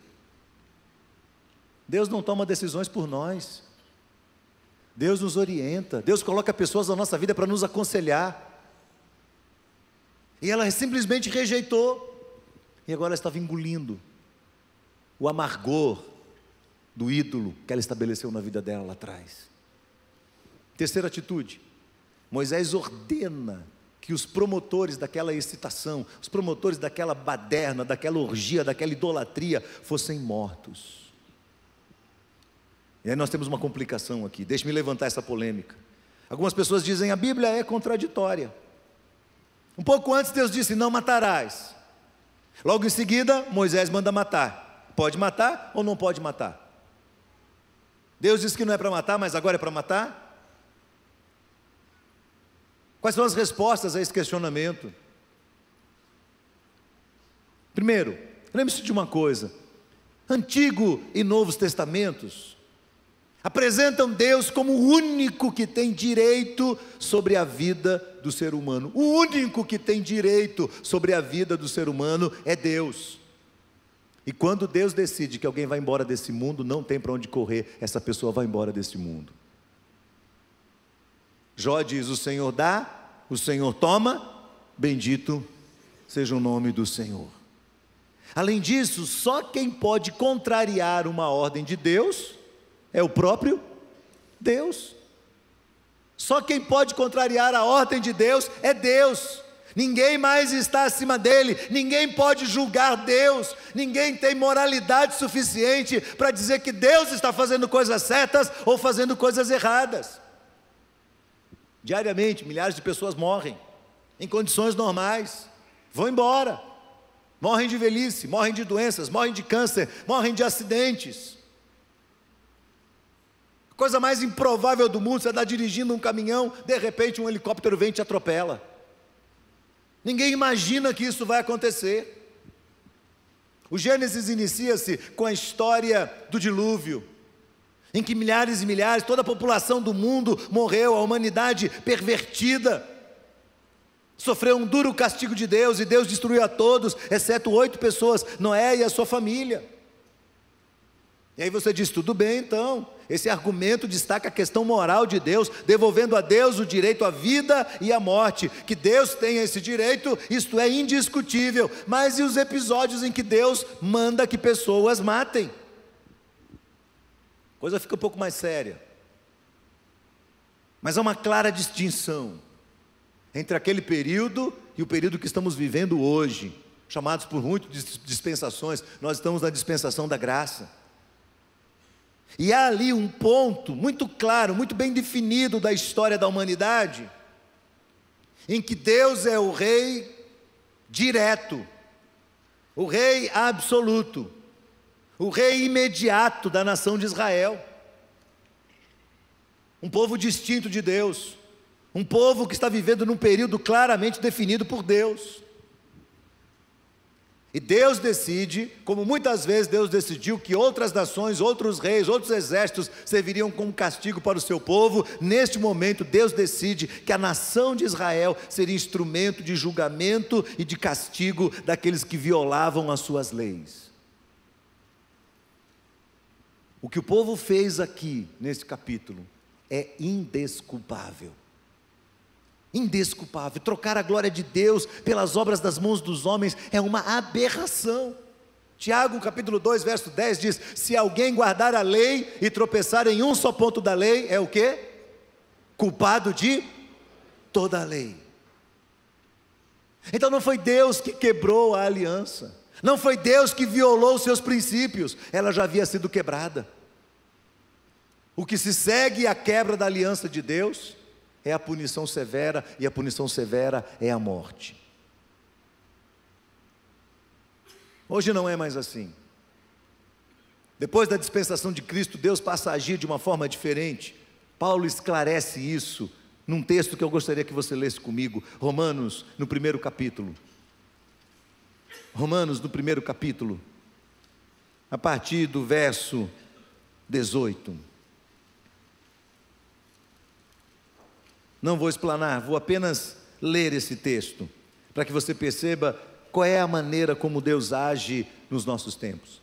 Deus não toma decisões por nós, Deus nos orienta, Deus coloca pessoas na nossa vida para nos aconselhar, e ela simplesmente rejeitou, e agora ela estava engolindo o amargor do ídolo que ela estabeleceu na vida dela lá atrás. Terceira atitude: Moisés ordena que os promotores daquela excitação, os promotores daquela baderna, daquela orgia, daquela idolatria, fossem mortos. E aí nós temos uma complicação aqui, deixe-me levantar essa polêmica. Algumas pessoas dizem: a Bíblia é contraditória. Um pouco antes Deus disse: não matarás. Logo em seguida Moisés manda matar. Pode matar ou não pode matar? Deus disse que não é para matar, mas agora é para matar? Quais são as respostas a esse questionamento? Primeiro, lembre-se de uma coisa: Antigo e Novos Testamentos apresentam Deus como o único que tem direito sobre a vida do ser humano. O único que tem direito sobre a vida do ser humano é Deus. E quando Deus decide que alguém vai embora desse mundo, não tem para onde correr, essa pessoa vai embora desse mundo. Jó diz: o Senhor dá, o Senhor toma, bendito seja o nome do Senhor. Além disso, só quem pode contrariar uma ordem de Deus é o próprio Deus. Só quem pode contrariar a ordem de Deus é Deus. Ninguém mais está acima dele, ninguém pode julgar Deus, ninguém tem moralidade suficiente para dizer que Deus está fazendo coisas certas ou fazendo coisas erradas. Diariamente, milhares de pessoas morrem, em condições normais, vão embora, morrem de velhice, morrem de doenças, morrem de câncer, morrem de acidentes. A coisa mais improvável do mundo: você está dirigindo um caminhão, de repente um helicóptero vem e te atropela. Ninguém imagina que isso vai acontecer. O Gênesis inicia-se com a história do dilúvio, em que milhares e milhares, toda a população do mundo morreu, a humanidade pervertida sofreu um duro castigo de Deus, e Deus destruiu a todos, exceto 8 pessoas, Noé e a sua família. E aí você diz: tudo bem, então, esse argumento destaca a questão moral de Deus, devolvendo a Deus o direito à vida e à morte, que Deus tenha esse direito, isto é indiscutível. Mas e os episódios em que Deus manda que pessoas matem? A coisa fica um pouco mais séria. Mas há uma clara distinção entre aquele período e o período que estamos vivendo hoje, chamados por muitos de dispensações. Nós estamos na dispensação da graça. E há ali um ponto muito claro, muito bem definido da história da humanidade, em que Deus é o rei direto, o rei absoluto, o rei imediato da nação de Israel. Um povo distinto de Deus, um povo que está vivendo num período claramente definido por Deus. E Deus decide, como muitas vezes Deus decidiu que outras nações, outros reis, outros exércitos serviriam como castigo para o seu povo. Neste momento Deus decide que a nação de Israel seria instrumento de julgamento e de castigo daqueles que violavam as suas leis. O que o povo fez aqui, nesse capítulo, é indesculpável. Indesculpável. Trocar a glória de Deus pelas obras das mãos dos homens é uma aberração. Tiago capítulo 2 verso 10 diz: se alguém guardar a lei e tropeçar em um só ponto da lei, é o quê? Culpado de toda a lei. Então não foi Deus que quebrou a aliança, não foi Deus que violou os seus princípios, ela já havia sido quebrada. O que se segue à quebra da aliança de Deus é a punição severa, e a punição severa é a morte. Hoje não é mais assim. Depois da dispensação de Cristo, Deus passa a agir de uma forma diferente. Paulo esclarece isso num texto que eu gostaria que você lesse comigo, Romanos, no primeiro capítulo. Romanos, no primeiro capítulo, a partir do verso 18. Não vou explanar, vou apenas ler esse texto, para que você perceba qual é a maneira como Deus age nos nossos tempos.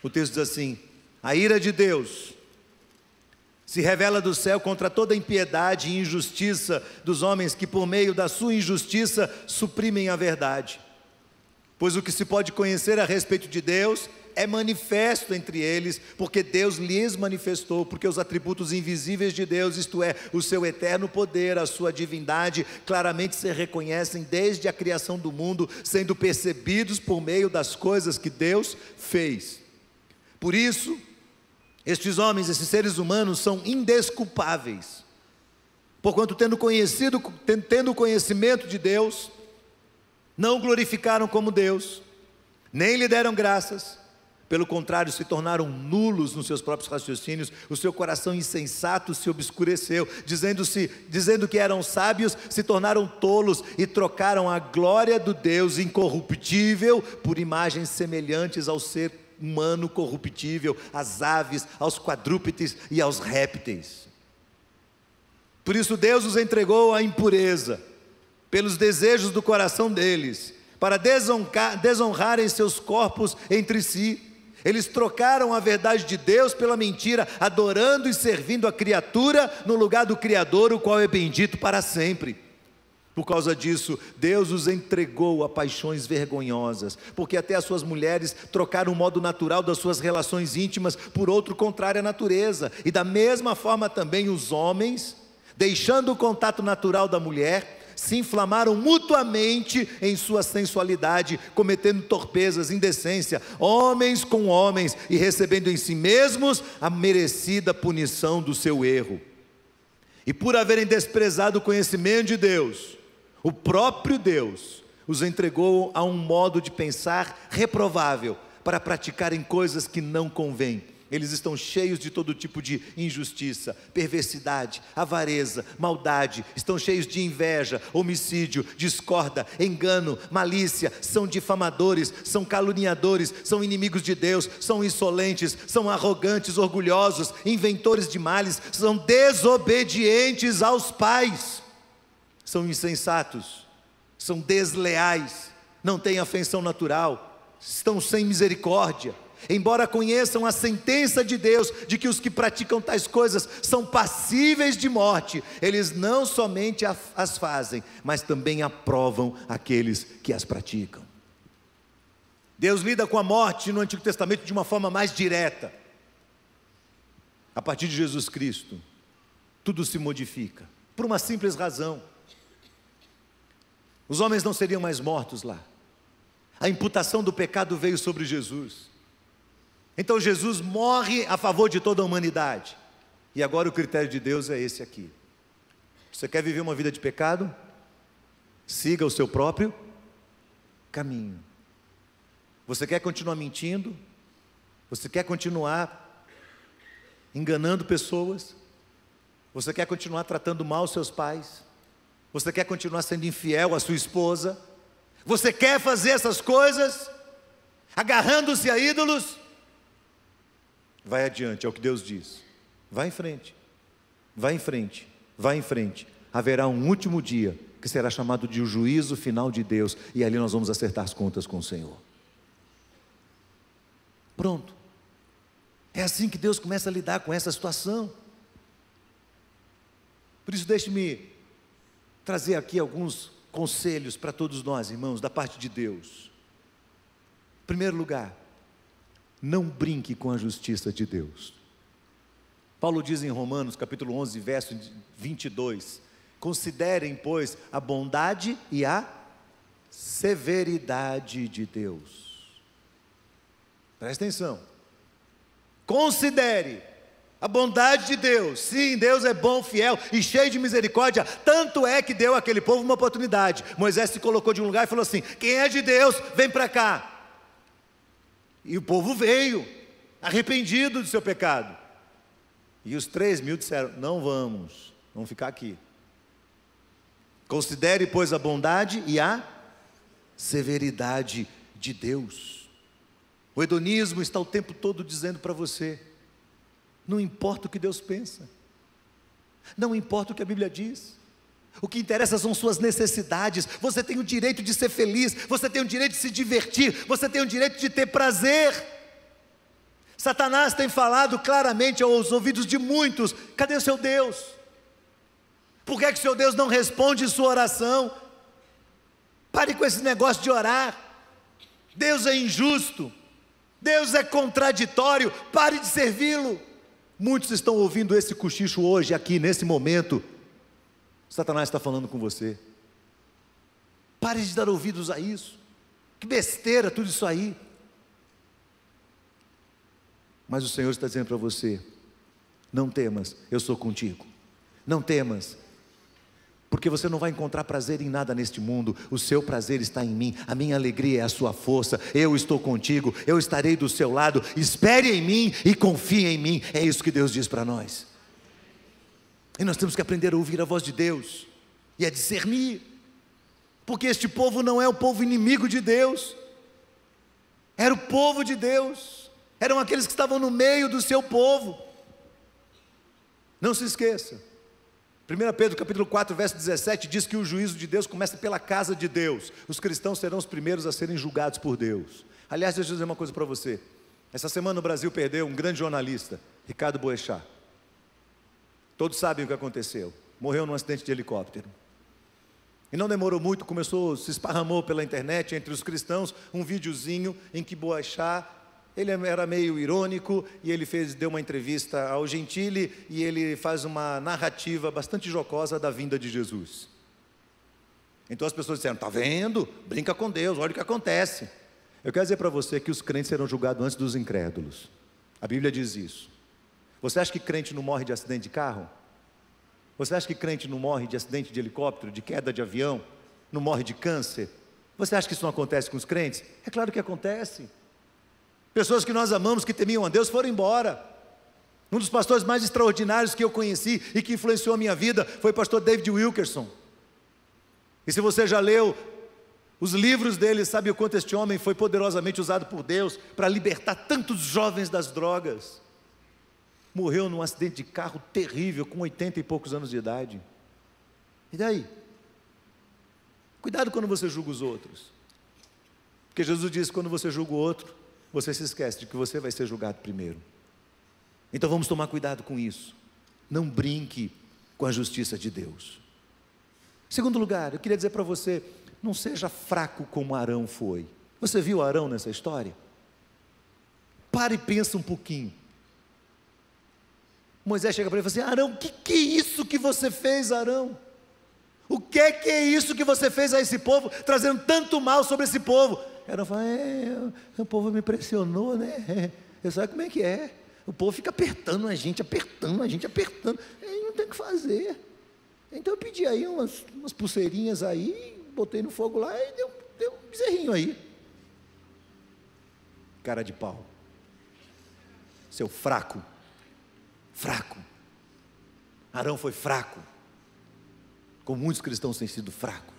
O texto diz assim: a ira de Deus se revela do céu contra toda impiedade e injustiça dos homens que por meio da sua injustiça suprimem a verdade. Pois o que se pode conhecer a respeito de Deus é manifesto entre eles, porque Deus lhes manifestou, porque os atributos invisíveis de Deus, isto é, o seu eterno poder, a sua divindade, claramente se reconhecem desde a criação do mundo, sendo percebidos por meio das coisas que Deus fez. Por isso, estes homens, esses seres humanos são indesculpáveis, porquanto tendo conhecimento de Deus, não o glorificaram como Deus, nem lhe deram graças, pelo contrário, se tornaram nulos nos seus próprios raciocínios, o seu coração insensato se obscureceu, dizendo que eram sábios, se tornaram tolos e trocaram a glória do Deus incorruptível por imagens semelhantes ao ser humano corruptível, às aves, aos quadrúpedes e aos répteis. Por isso Deus os entregou à impureza, pelos desejos do coração deles, para desonrarem seus corpos entre si. Eles trocaram a verdade de Deus pela mentira, adorando e servindo a criatura no lugar do Criador, o qual é bendito para sempre. Por causa disso, Deus os entregou a paixões vergonhosas, porque até as suas mulheres trocaram o modo natural das suas relações íntimas por outro contrário à natureza. E da mesma forma também os homens, deixando o contato natural da mulher, se inflamaram mutuamente em sua sensualidade, cometendo torpezas, indecência, homens com homens, e recebendo em si mesmos a merecida punição do seu erro. E por haverem desprezado o conhecimento de Deus, o próprio Deus os entregou a um modo de pensar reprovável, para praticarem coisas que não convêm. Eles estão cheios de todo tipo de injustiça, perversidade, avareza, maldade, estão cheios de inveja, homicídio, discórdia, engano, malícia, são difamadores, são caluniadores, são inimigos de Deus, são insolentes, são arrogantes, orgulhosos, inventores de males, são desobedientes aos pais, são insensatos, são desleais, não têm afeição natural, estão sem misericórdia. Embora conheçam a sentença de Deus, de que os que praticam tais coisas são passíveis de morte, eles não somente as fazem, mas também aprovam aqueles que as praticam. Deus lida com a morte no Antigo Testamento de uma forma mais direta. A partir de Jesus Cristo, tudo se modifica, por uma simples razão: os homens não seriam mais mortos lá. A imputação do pecado veio sobre Jesus. Então Jesus morre a favor de toda a humanidade. E agora o critério de Deus é esse aqui. Você quer viver uma vida de pecado? Siga o seu próprio caminho. Você quer continuar mentindo? Você quer continuar enganando pessoas? Você quer continuar tratando mal seus pais? Você quer continuar sendo infiel à sua esposa? Você quer fazer essas coisas? Agarrando-se a ídolos? Vai adiante, é o que Deus diz. Vai em frente, vai em frente, vai em frente. Haverá um último dia que será chamado de o juízo final de Deus, e ali nós vamos acertar as contas com o Senhor. Pronto. É assim que Deus começa a lidar com essa situação. Por isso, deixe-me trazer aqui alguns conselhos para todos nós, irmãos, da parte de Deus. Em primeiro lugar, não brinque com a justiça de Deus. Paulo diz em Romanos, capítulo 11, verso 22, considerem, pois, a bondade e a severidade de Deus. Presta atenção. Considere a bondade de Deus. Sim, Deus é bom, fiel e cheio de misericórdia, tanto é que deu àquele povo uma oportunidade. Moisés se colocou de um lugar e falou assim: quem é de Deus, vem para cá. E o povo veio, arrependido do seu pecado. E os 3.000 disseram: não vamos ficar aqui. Considere, pois, a bondade e a severidade de Deus. O hedonismo está o tempo todo dizendo para você: não importa o que Deus pensa, não importa o que a Bíblia diz, o que interessa são suas necessidades. Você tem o direito de ser feliz, você tem o direito de se divertir, você tem o direito de ter prazer. Satanás tem falado claramente aos ouvidos de muitos: cadê o seu Deus? Por que o seu Deus não responde sua oração? Pare com esse negócio de orar. Deus é injusto, Deus é contraditório, pare de servi-lo. Muitos estão ouvindo esse cochicho hoje, aqui, nesse momento. Satanás está falando com você. Pare de dar ouvidos a isso. Que besteira tudo isso aí. Mas o Senhor está dizendo para você: não temas, eu sou contigo. Não temas, porque você não vai encontrar prazer em nada neste mundo. O seu prazer está em mim, a minha alegria é a sua força. Eu estou contigo, eu estarei do seu lado. Espere em mim e confie em mim. É isso que Deus diz para nós. E nós temos que aprender a ouvir a voz de Deus e a discernir, porque este povo não é o povo inimigo de Deus, era o povo de Deus, eram aqueles que estavam no meio do seu povo. Não se esqueça, 1 Pedro capítulo 4, verso 17 diz que o juízo de Deus começa pela casa de Deus. Os cristãos serão os primeiros a serem julgados por Deus. Aliás, deixa eu dizer uma coisa para você. Essa semana o Brasil perdeu um grande jornalista, Ricardo Boechat. Todos sabem o que aconteceu. Morreu num acidente de helicóptero. E não demorou muito, se esparramou pela internet entre os cristãos um videozinho em que Boechat, ele era meio irônico, e ele deu uma entrevista ao Gentili, e ele faz uma narrativa bastante jocosa da vinda de Jesus. Então as pessoas disseram: está vendo? Brinca com Deus, olha o que acontece. Eu quero dizer para você que os crentes serão julgados antes dos incrédulos. A Bíblia diz isso. Você acha que crente não morre de acidente de carro? Você acha que crente não morre de acidente de helicóptero, de queda de avião? Não morre de câncer? Você acha que isso não acontece com os crentes? É claro que acontece. Pessoas que nós amamos, que temiam a Deus, foram embora. Um dos pastores mais extraordinários que eu conheci e que influenciou a minha vida foi o pastor David Wilkerson. E se você já leu os livros dele, sabe o quanto este homem foi poderosamente usado por Deus para libertar tantos jovens das drogas. Morreu num acidente de carro terrível, com 80 e poucos anos de idade. E daí? Cuidado quando você julga os outros, porque Jesus disse: quando você julga o outro, você se esquece de que você vai ser julgado primeiro. Então vamos tomar cuidado com isso. Não brinque com a justiça de Deus. Em segundo lugar, eu queria dizer para você: não seja fraco como Arão foi. Você viu Arão nessa história? Pare e pensa um pouquinho. Moisés chega para ele e fala assim: Arão, o que é isso que você fez, Arão? O que é isso que você fez a esse povo, trazendo tanto mal sobre esse povo? Arão fala: o povo me pressionou, né? Você sabe como é que é? O povo fica apertando a gente, apertando. E não tem o que fazer. Então eu pedi aí umas pulseirinhas aí, botei no fogo lá e deu um bezerrinho aí. Cara de pau. Seu fraco. Fraco. Arão foi fraco. Como muitos cristãos têm sido fracos.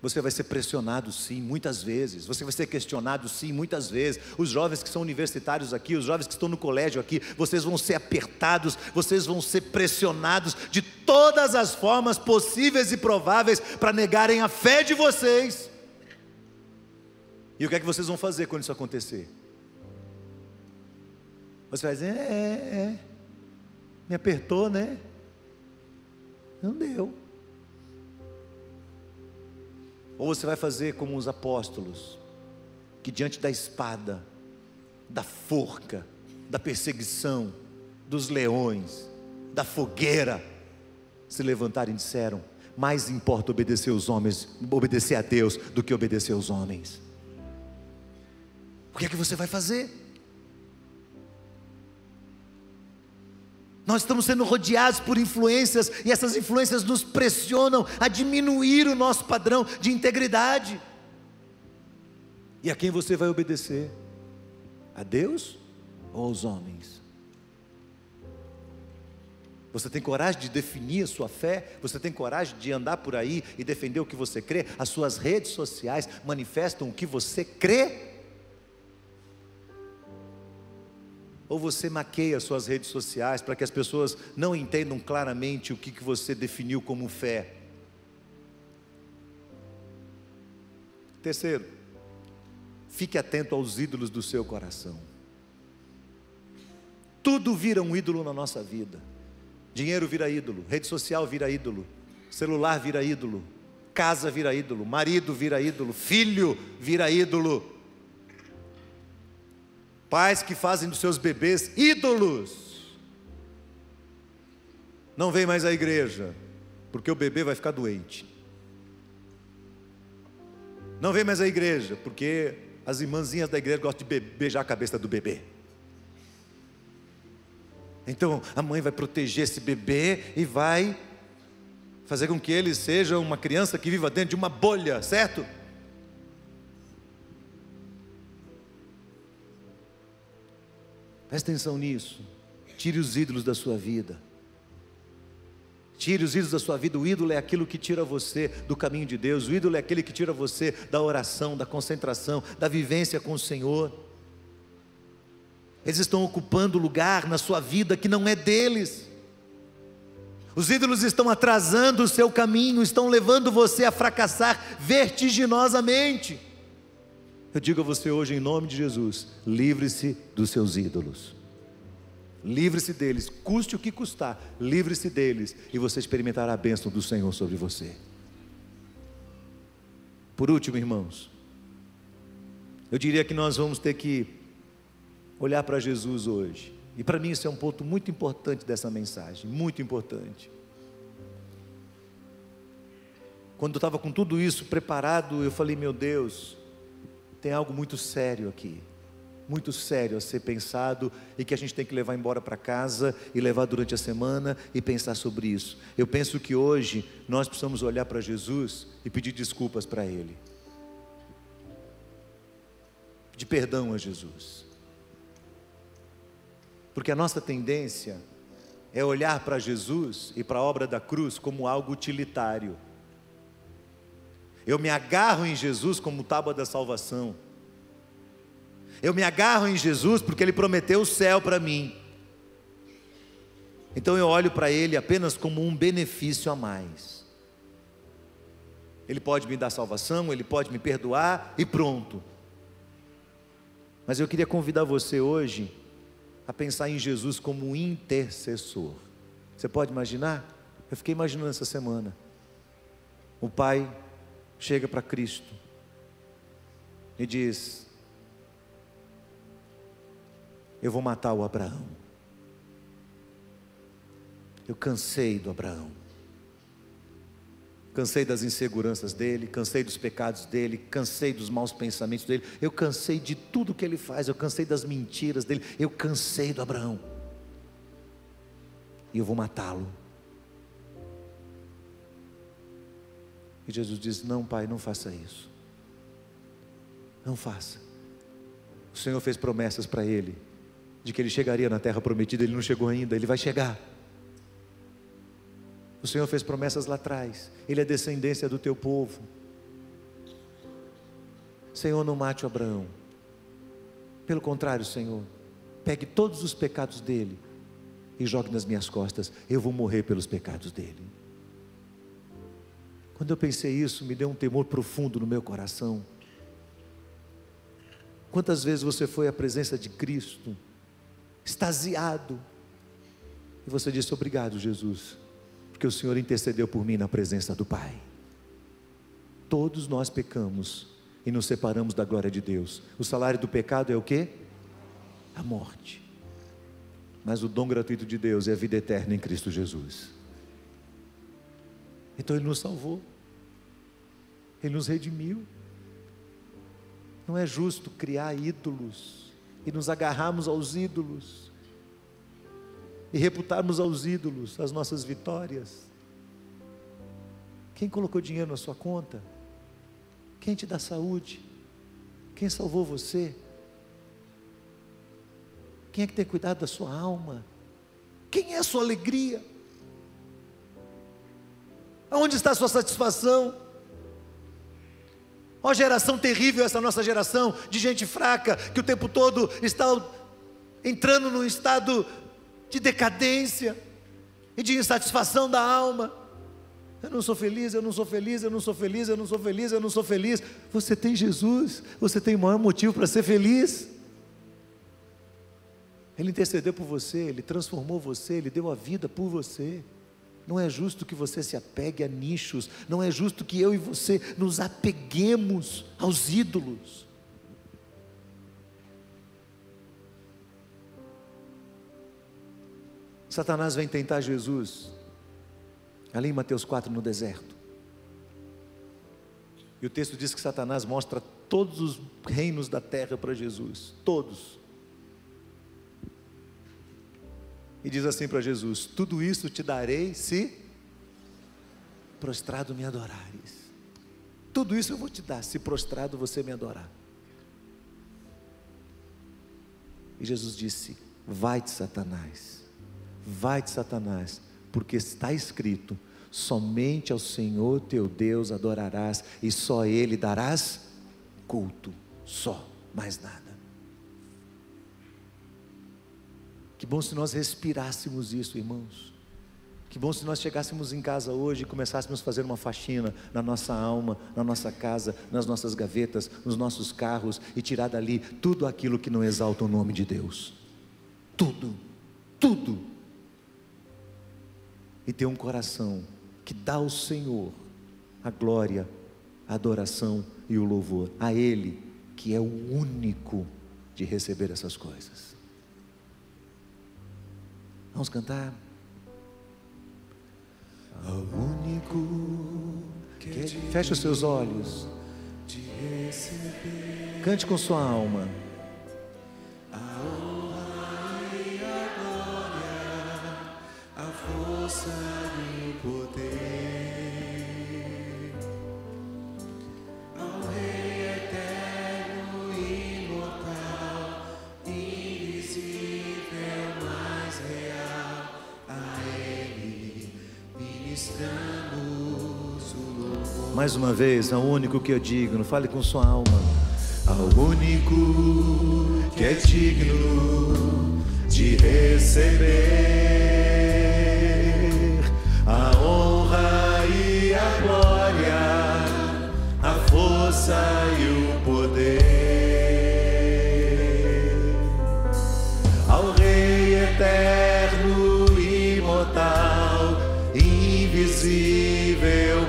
Você vai ser pressionado sim, muitas vezes. Você vai ser questionado sim, muitas vezes. Os jovens que são universitários aqui, os jovens que estão no colégio aqui, vocês vão ser apertados, vocês vão ser pressionados de todas as formas possíveis e prováveis para negarem a fé de vocês. E o que é que vocês vão fazer quando isso acontecer? Você vai dizer, me apertou, né? Não deu. Ou você vai fazer como os apóstolos, que diante da espada, da forca, da perseguição, dos leões, da fogueira, se levantaram e disseram: mais importa obedecer os homens, obedecer a Deus, do que obedecer aos homens. O que é que você vai fazer? Nós estamos sendo rodeados por influências, e essas influências nos pressionam a diminuir o nosso padrão de integridade. E a quem você vai obedecer? A Deus ou aos homens? Você tem coragem de definir a sua fé? Você tem coragem de andar por aí e defender o que você crê? As suas redes sociais manifestam o que você crê? Ou você maqueia suas redes sociais para que as pessoas não entendam claramente o que você definiu como fé? Terceiro, fique atento aos ídolos do seu coração. Tudo vira um ídolo na nossa vida. Dinheiro vira ídolo, rede social vira ídolo, celular vira ídolo, casa vira ídolo, marido vira ídolo, filho vira ídolo. Pais que fazem dos seus bebês ídolos. Não vem mais à igreja, porque o bebê vai ficar doente. Não vem mais à igreja, porque as irmãzinhas da igreja gostam de beijar a cabeça do bebê. Então a mãe vai proteger esse bebê e vai fazer com que ele seja uma criança que viva dentro de uma bolha, certo? Presta atenção nisso. Tire os ídolos da sua vida. Tire os ídolos da sua vida. O ídolo é aquilo que tira você do caminho de Deus. O ídolo é aquele que tira você da oração, da concentração, da vivência com o Senhor. Eles estão ocupando lugar na sua vida que não é deles. Os ídolos estão atrasando o seu caminho, estão levando você a fracassar vertiginosamente. Eu digo a você hoje, em nome de Jesus: livre-se dos seus ídolos. Livre-se deles, custe o que custar. Livre-se deles, e você experimentará a bênção do Senhor sobre você. Por último, irmãos, eu diria que nós vamos ter que olhar para Jesus hoje. E para mim isso é um ponto muito importante dessa mensagem, muito importante. Quando eu estava com tudo isso preparado, eu falei: meu Deus, tem algo muito sério aqui, muito sério a ser pensado, e que a gente tem que levar embora para casa, e levar durante a semana, e pensar sobre isso. Eu penso que hoje nós precisamos olhar para Jesus e pedir desculpas para Ele, pedir perdão a Jesus, porque a nossa tendência é olhar para Jesus e para a obra da cruz como algo utilitário. Eu me agarro em Jesus como tábua da salvação. Eu me agarro em Jesus porque Ele prometeu o céu para mim. Então eu olho para Ele apenas como um benefício a mais. Ele pode me dar salvação, Ele pode me perdoar e pronto. Mas eu queria convidar você hoje a pensar em Jesus como um intercessor. Você pode imaginar? Eu fiquei imaginando essa semana. O Pai chega para Cristo e diz: eu vou matar o Abraão. Eu cansei do Abraão. Cansei das inseguranças dele, cansei dos pecados dele, cansei dos maus pensamentos dele, eu cansei de tudo que ele faz, eu cansei das mentiras dele, eu cansei do Abraão. E eu vou matá-lo. E Jesus diz: não, pai, não faça isso. Não faça. O Senhor fez promessas para ele, de que ele chegaria na terra prometida. Ele não chegou ainda, ele vai chegar. O Senhor fez promessas lá atrás. Ele é descendência do teu povo. Senhor, não mate o Abraão. Pelo contrário, Senhor, pegue todos os pecados dele e jogue nas minhas costas. Eu vou morrer pelos pecados dele. Quando eu pensei isso, me deu um temor profundo no meu coração. Quantas vezes você foi à presença de Cristo, extasiado, e você disse: obrigado, Jesus, porque o Senhor intercedeu por mim na presença do Pai. Todos nós pecamos e nos separamos da glória de Deus. O salário do pecado é o quê? A morte. Mas o dom gratuito de Deus é a vida eterna em Cristo Jesus. Então Ele nos salvou, Ele nos redimiu. Não é justo criar ídolos e nos agarrarmos aos ídolos e reputarmos aos ídolos as nossas vitórias. Quem colocou dinheiro na sua conta? Quem te dá saúde? Quem salvou você? Quem é que tem cuidado da sua alma? Quem é a sua alegria? Aonde está a sua satisfação? Ó geração terrível essa nossa geração, de gente fraca, que o tempo todo está entrando num estado de decadência e de insatisfação da alma. Eu não sou feliz, eu não sou feliz, eu não sou feliz, eu não sou feliz, eu não sou feliz. Você tem Jesus, você tem o maior motivo para ser feliz. Ele intercedeu por você, Ele transformou você, Ele deu a vida por você. Não é justo que você se apegue a nichos, não é justo que eu e você nos apeguemos aos ídolos. Satanás vem tentar Jesus, ali em Mateus 4 no deserto. E o texto diz que Satanás mostra todos os reinos da terra para Jesus, todos. E diz assim para Jesus: tudo isso te darei se prostrado me adorares. Tudo isso eu vou te dar, se prostrado você me adorar. E Jesus disse: vai-te, Satanás, vai-te, Satanás, porque está escrito: somente ao Senhor teu Deus adorarás, e só a Ele darás culto, só, mais nada. Que bom se nós respirássemos isso, irmãos. Que bom se nós chegássemos em casa hoje e começássemos a fazer uma faxina na nossa alma, na nossa casa, nas nossas gavetas, nos nossos carros, e tirar dali tudo aquilo que não exalta o nome de Deus. Tudo, tudo. E ter um coração que dá ao Senhor a glória, a adoração e o louvor, a Ele que é o único de receber essas coisas. Vamos cantar. Ao único que feche os seus olhos, cante com sua alma. A honra e a glória, a força e o poder, ao Rei eterno e imortal, invisível, mas real, a Ele ministramos o louvor. Mais uma vez, ao único que é digno, fale com sua alma. Ao único que é digno de receber a honra e a glória, a força e o poder, ao Rei eterno e imortal, invisível,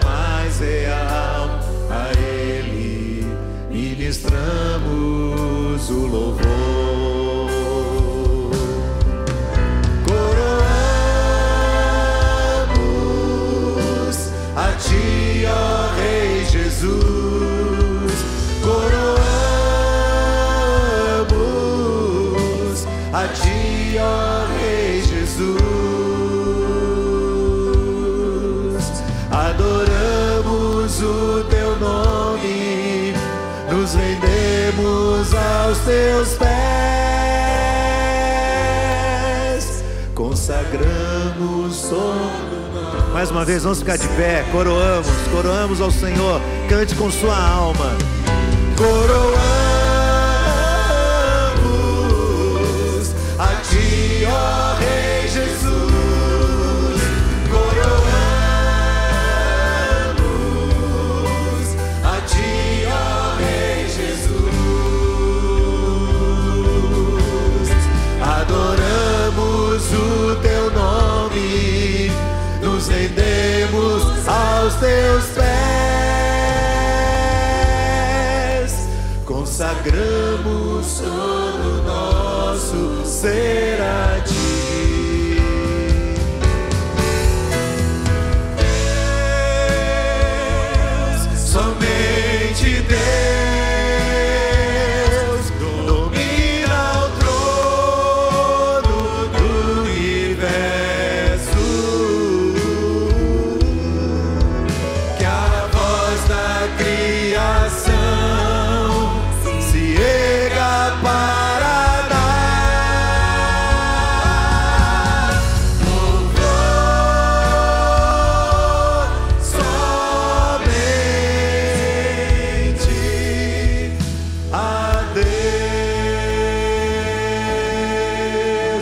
mas real, a Ele ministramos o louvor. Coroamos a Ti, ti, ó Rei Jesus, adoramos o teu nome, nos rendemos aos teus pés, consagramos todo. Mais uma vez, vamos ficar de pé, coroamos ao Senhor, cante com sua alma. Coroamos a ti, ó Rei Jesus, coroamos a ti, ó Rei Jesus, adoramos o teu nome, nos rendemos aos teus pés, consagramos todo nosso ser a ti. Deus, somente Deus, domina o trono do universo. Que a voz da criação se erga para dar louvor somente a Deus.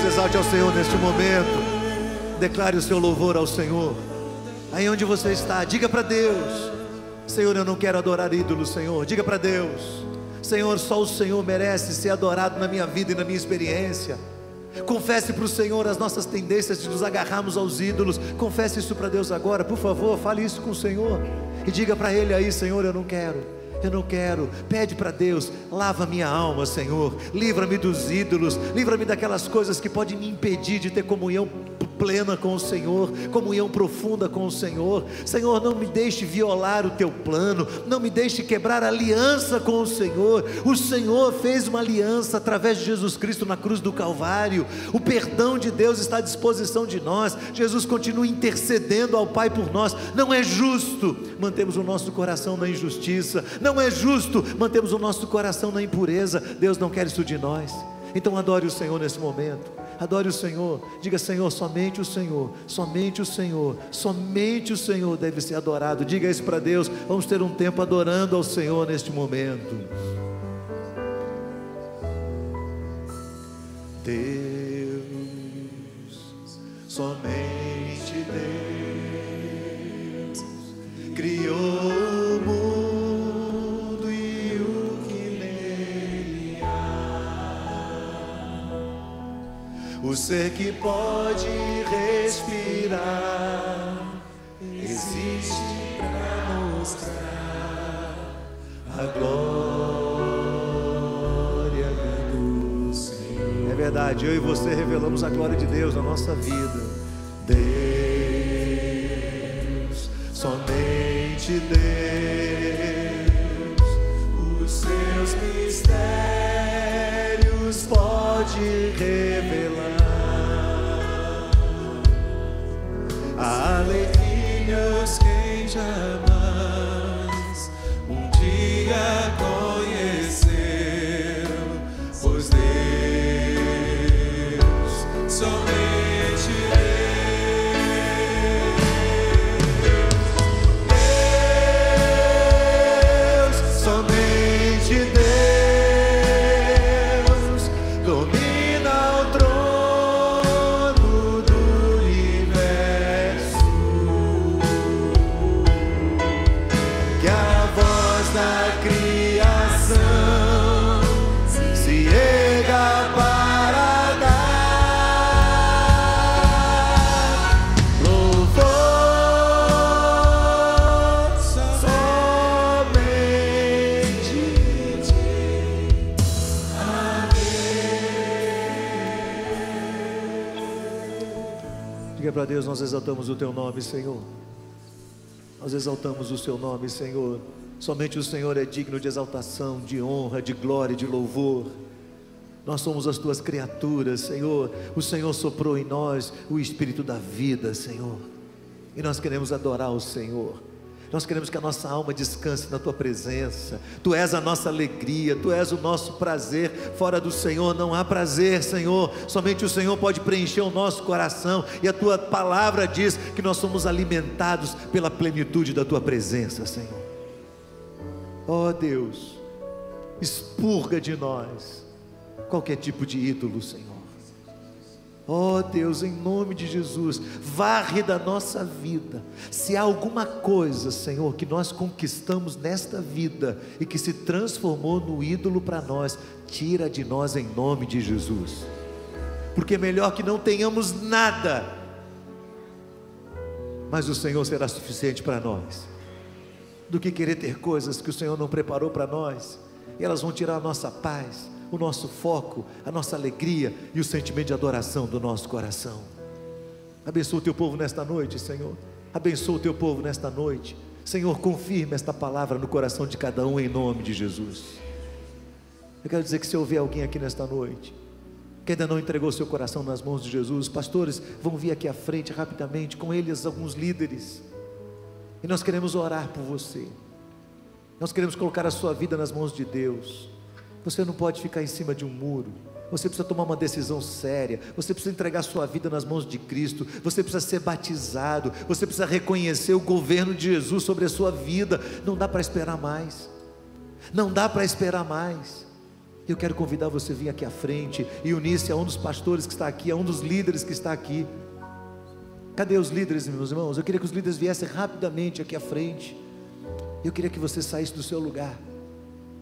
Exalte ao Senhor neste momento, declare o seu louvor ao Senhor. Aí onde você está, diga para Deus: Senhor, eu não quero adorar ídolos, Senhor. Diga para Deus: Senhor, só o Senhor merece ser adorado na minha vida e na minha experiência. Confesse para o Senhor as nossas tendências de nos agarrarmos aos ídolos. Confesse isso para Deus agora, por favor, fale isso com o Senhor e diga para Ele aí: Senhor, eu não quero. Pede para Deus: lava minha alma, Senhor, livra-me dos ídolos, livra-me daquelas coisas que podem me impedir de ter comunhão plena com o Senhor, comunhão profunda com o Senhor. Senhor, não me deixe violar o teu plano, não me deixe quebrar a aliança com o Senhor. O Senhor fez uma aliança através de Jesus Cristo na cruz do Calvário. O perdão de Deus está à disposição de nós. Jesus continua intercedendo ao Pai por nós. Não é justo mantemos o nosso coração na injustiça, não é justo mantemos o nosso coração na impureza. Deus não quer isso de nós. Então adore o Senhor nesse momento, adore o Senhor, diga: Senhor, somente o Senhor, somente o Senhor, somente o Senhor deve ser adorado. Diga isso para Deus. Vamos ter um tempo adorando ao Senhor neste momento. Deus, somente Deus, criou o mundo e o que nele há, o ser que pode respirar, existe para mostrar a glória do Senhor. É verdade, eu e você revelamos a glória de Deus na nossa vida. Deus, somente Deus, os seus mistérios pode revelar. Aleluias, quem jamais um dia conheceu, pois Deus, somente Deus, somente Deus, domina o trono do universo. Que a voz da criação se erga para dar louvor somente a Deus. Diga para Deus: nós exaltamos o teu nome, Senhor. Nós exaltamos o seu nome, Senhor. Somente o Senhor é digno de exaltação, de honra, de glória e de louvor. Nós somos as tuas criaturas, Senhor. O Senhor soprou em nós o espírito da vida, Senhor. E nós queremos adorar o Senhor. Nós queremos que a nossa alma descanse na tua presença. Tu és a nossa alegria, tu és o nosso prazer. Fora do Senhor não há prazer, Senhor. Somente o Senhor pode preencher o nosso coração. E a tua palavra diz que nós somos alimentados pela plenitude da tua presença, Senhor. Ó Deus, expurga de nós qualquer tipo de ídolo, Senhor. Ó Deus, em nome de Jesus, varre da nossa vida. Se há alguma coisa, Senhor, que nós conquistamos nesta vida e que se transformou no ídolo para nós, tira de nós em nome de Jesus. Porque é melhor que não tenhamos nada, mas o Senhor será suficiente para nós, do que querer ter coisas que o Senhor não preparou para nós, e elas vão tirar a nossa paz, o nosso foco, a nossa alegria e o sentimento de adoração do nosso coração. Abençoa o teu povo nesta noite, Senhor. Abençoa o teu povo nesta noite, Senhor. Confirma esta palavra no coração de cada um em nome de Jesus. Eu quero dizer que se houver alguém aqui nesta noite que ainda não entregou seu coração nas mãos de Jesus, os pastores vão vir aqui à frente rapidamente, com eles alguns líderes, e nós queremos orar por você. Nós queremos colocar a sua vida nas mãos de Deus. Você não pode ficar em cima de um muro. Você precisa tomar uma decisão séria. Você precisa entregar a sua vida nas mãos de Cristo. Você precisa ser batizado. Você precisa reconhecer o governo de Jesus sobre a sua vida. Não dá para esperar mais. Não dá para esperar mais. Eu quero convidar você a vir aqui à frente e unir-se a um dos pastores que está aqui, a um dos líderes que está aqui. Cadê os líderes, meus irmãos? Eu queria que os líderes viessem rapidamente aqui à frente. Eu queria que você saísse do seu lugar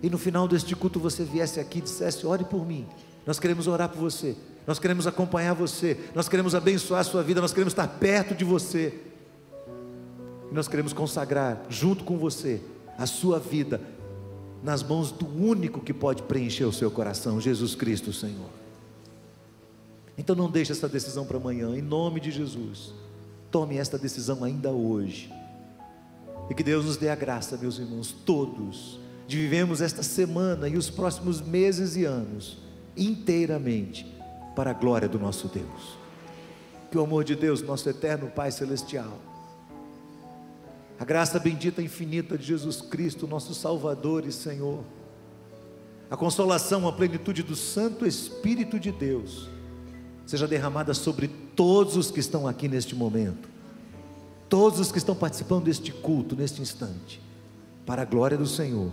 e no final deste culto você viesse aqui e dissesse: ore por mim. Nós queremos orar por você, nós queremos acompanhar você, nós queremos abençoar a sua vida, nós queremos estar perto de você, e nós queremos consagrar junto com você a sua vida nas mãos do único que pode preencher o seu coração, Jesus Cristo, Senhor. Então não deixe essa decisão para amanhã, em nome de Jesus. Tome esta decisão ainda hoje, e que Deus nos dê a graça, meus irmãos, todos, de vivermos esta semana e os próximos meses e anos inteiramente para a glória do nosso Deus. Que o amor de Deus, nosso eterno Pai Celestial, a graça bendita e infinita de Jesus Cristo, nosso Salvador e Senhor, a consolação, a plenitude do Santo Espírito de Deus, seja derramada sobre todos os que estão aqui neste momento, todos os que estão participando deste culto neste instante, para a glória do Senhor,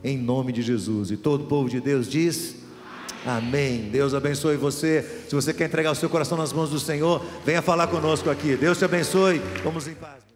em nome de Jesus. E todo o povo de Deus diz: amém. Deus abençoe você. Se você quer entregar o seu coração nas mãos do Senhor, venha falar conosco aqui. Deus te abençoe. Vamos em paz.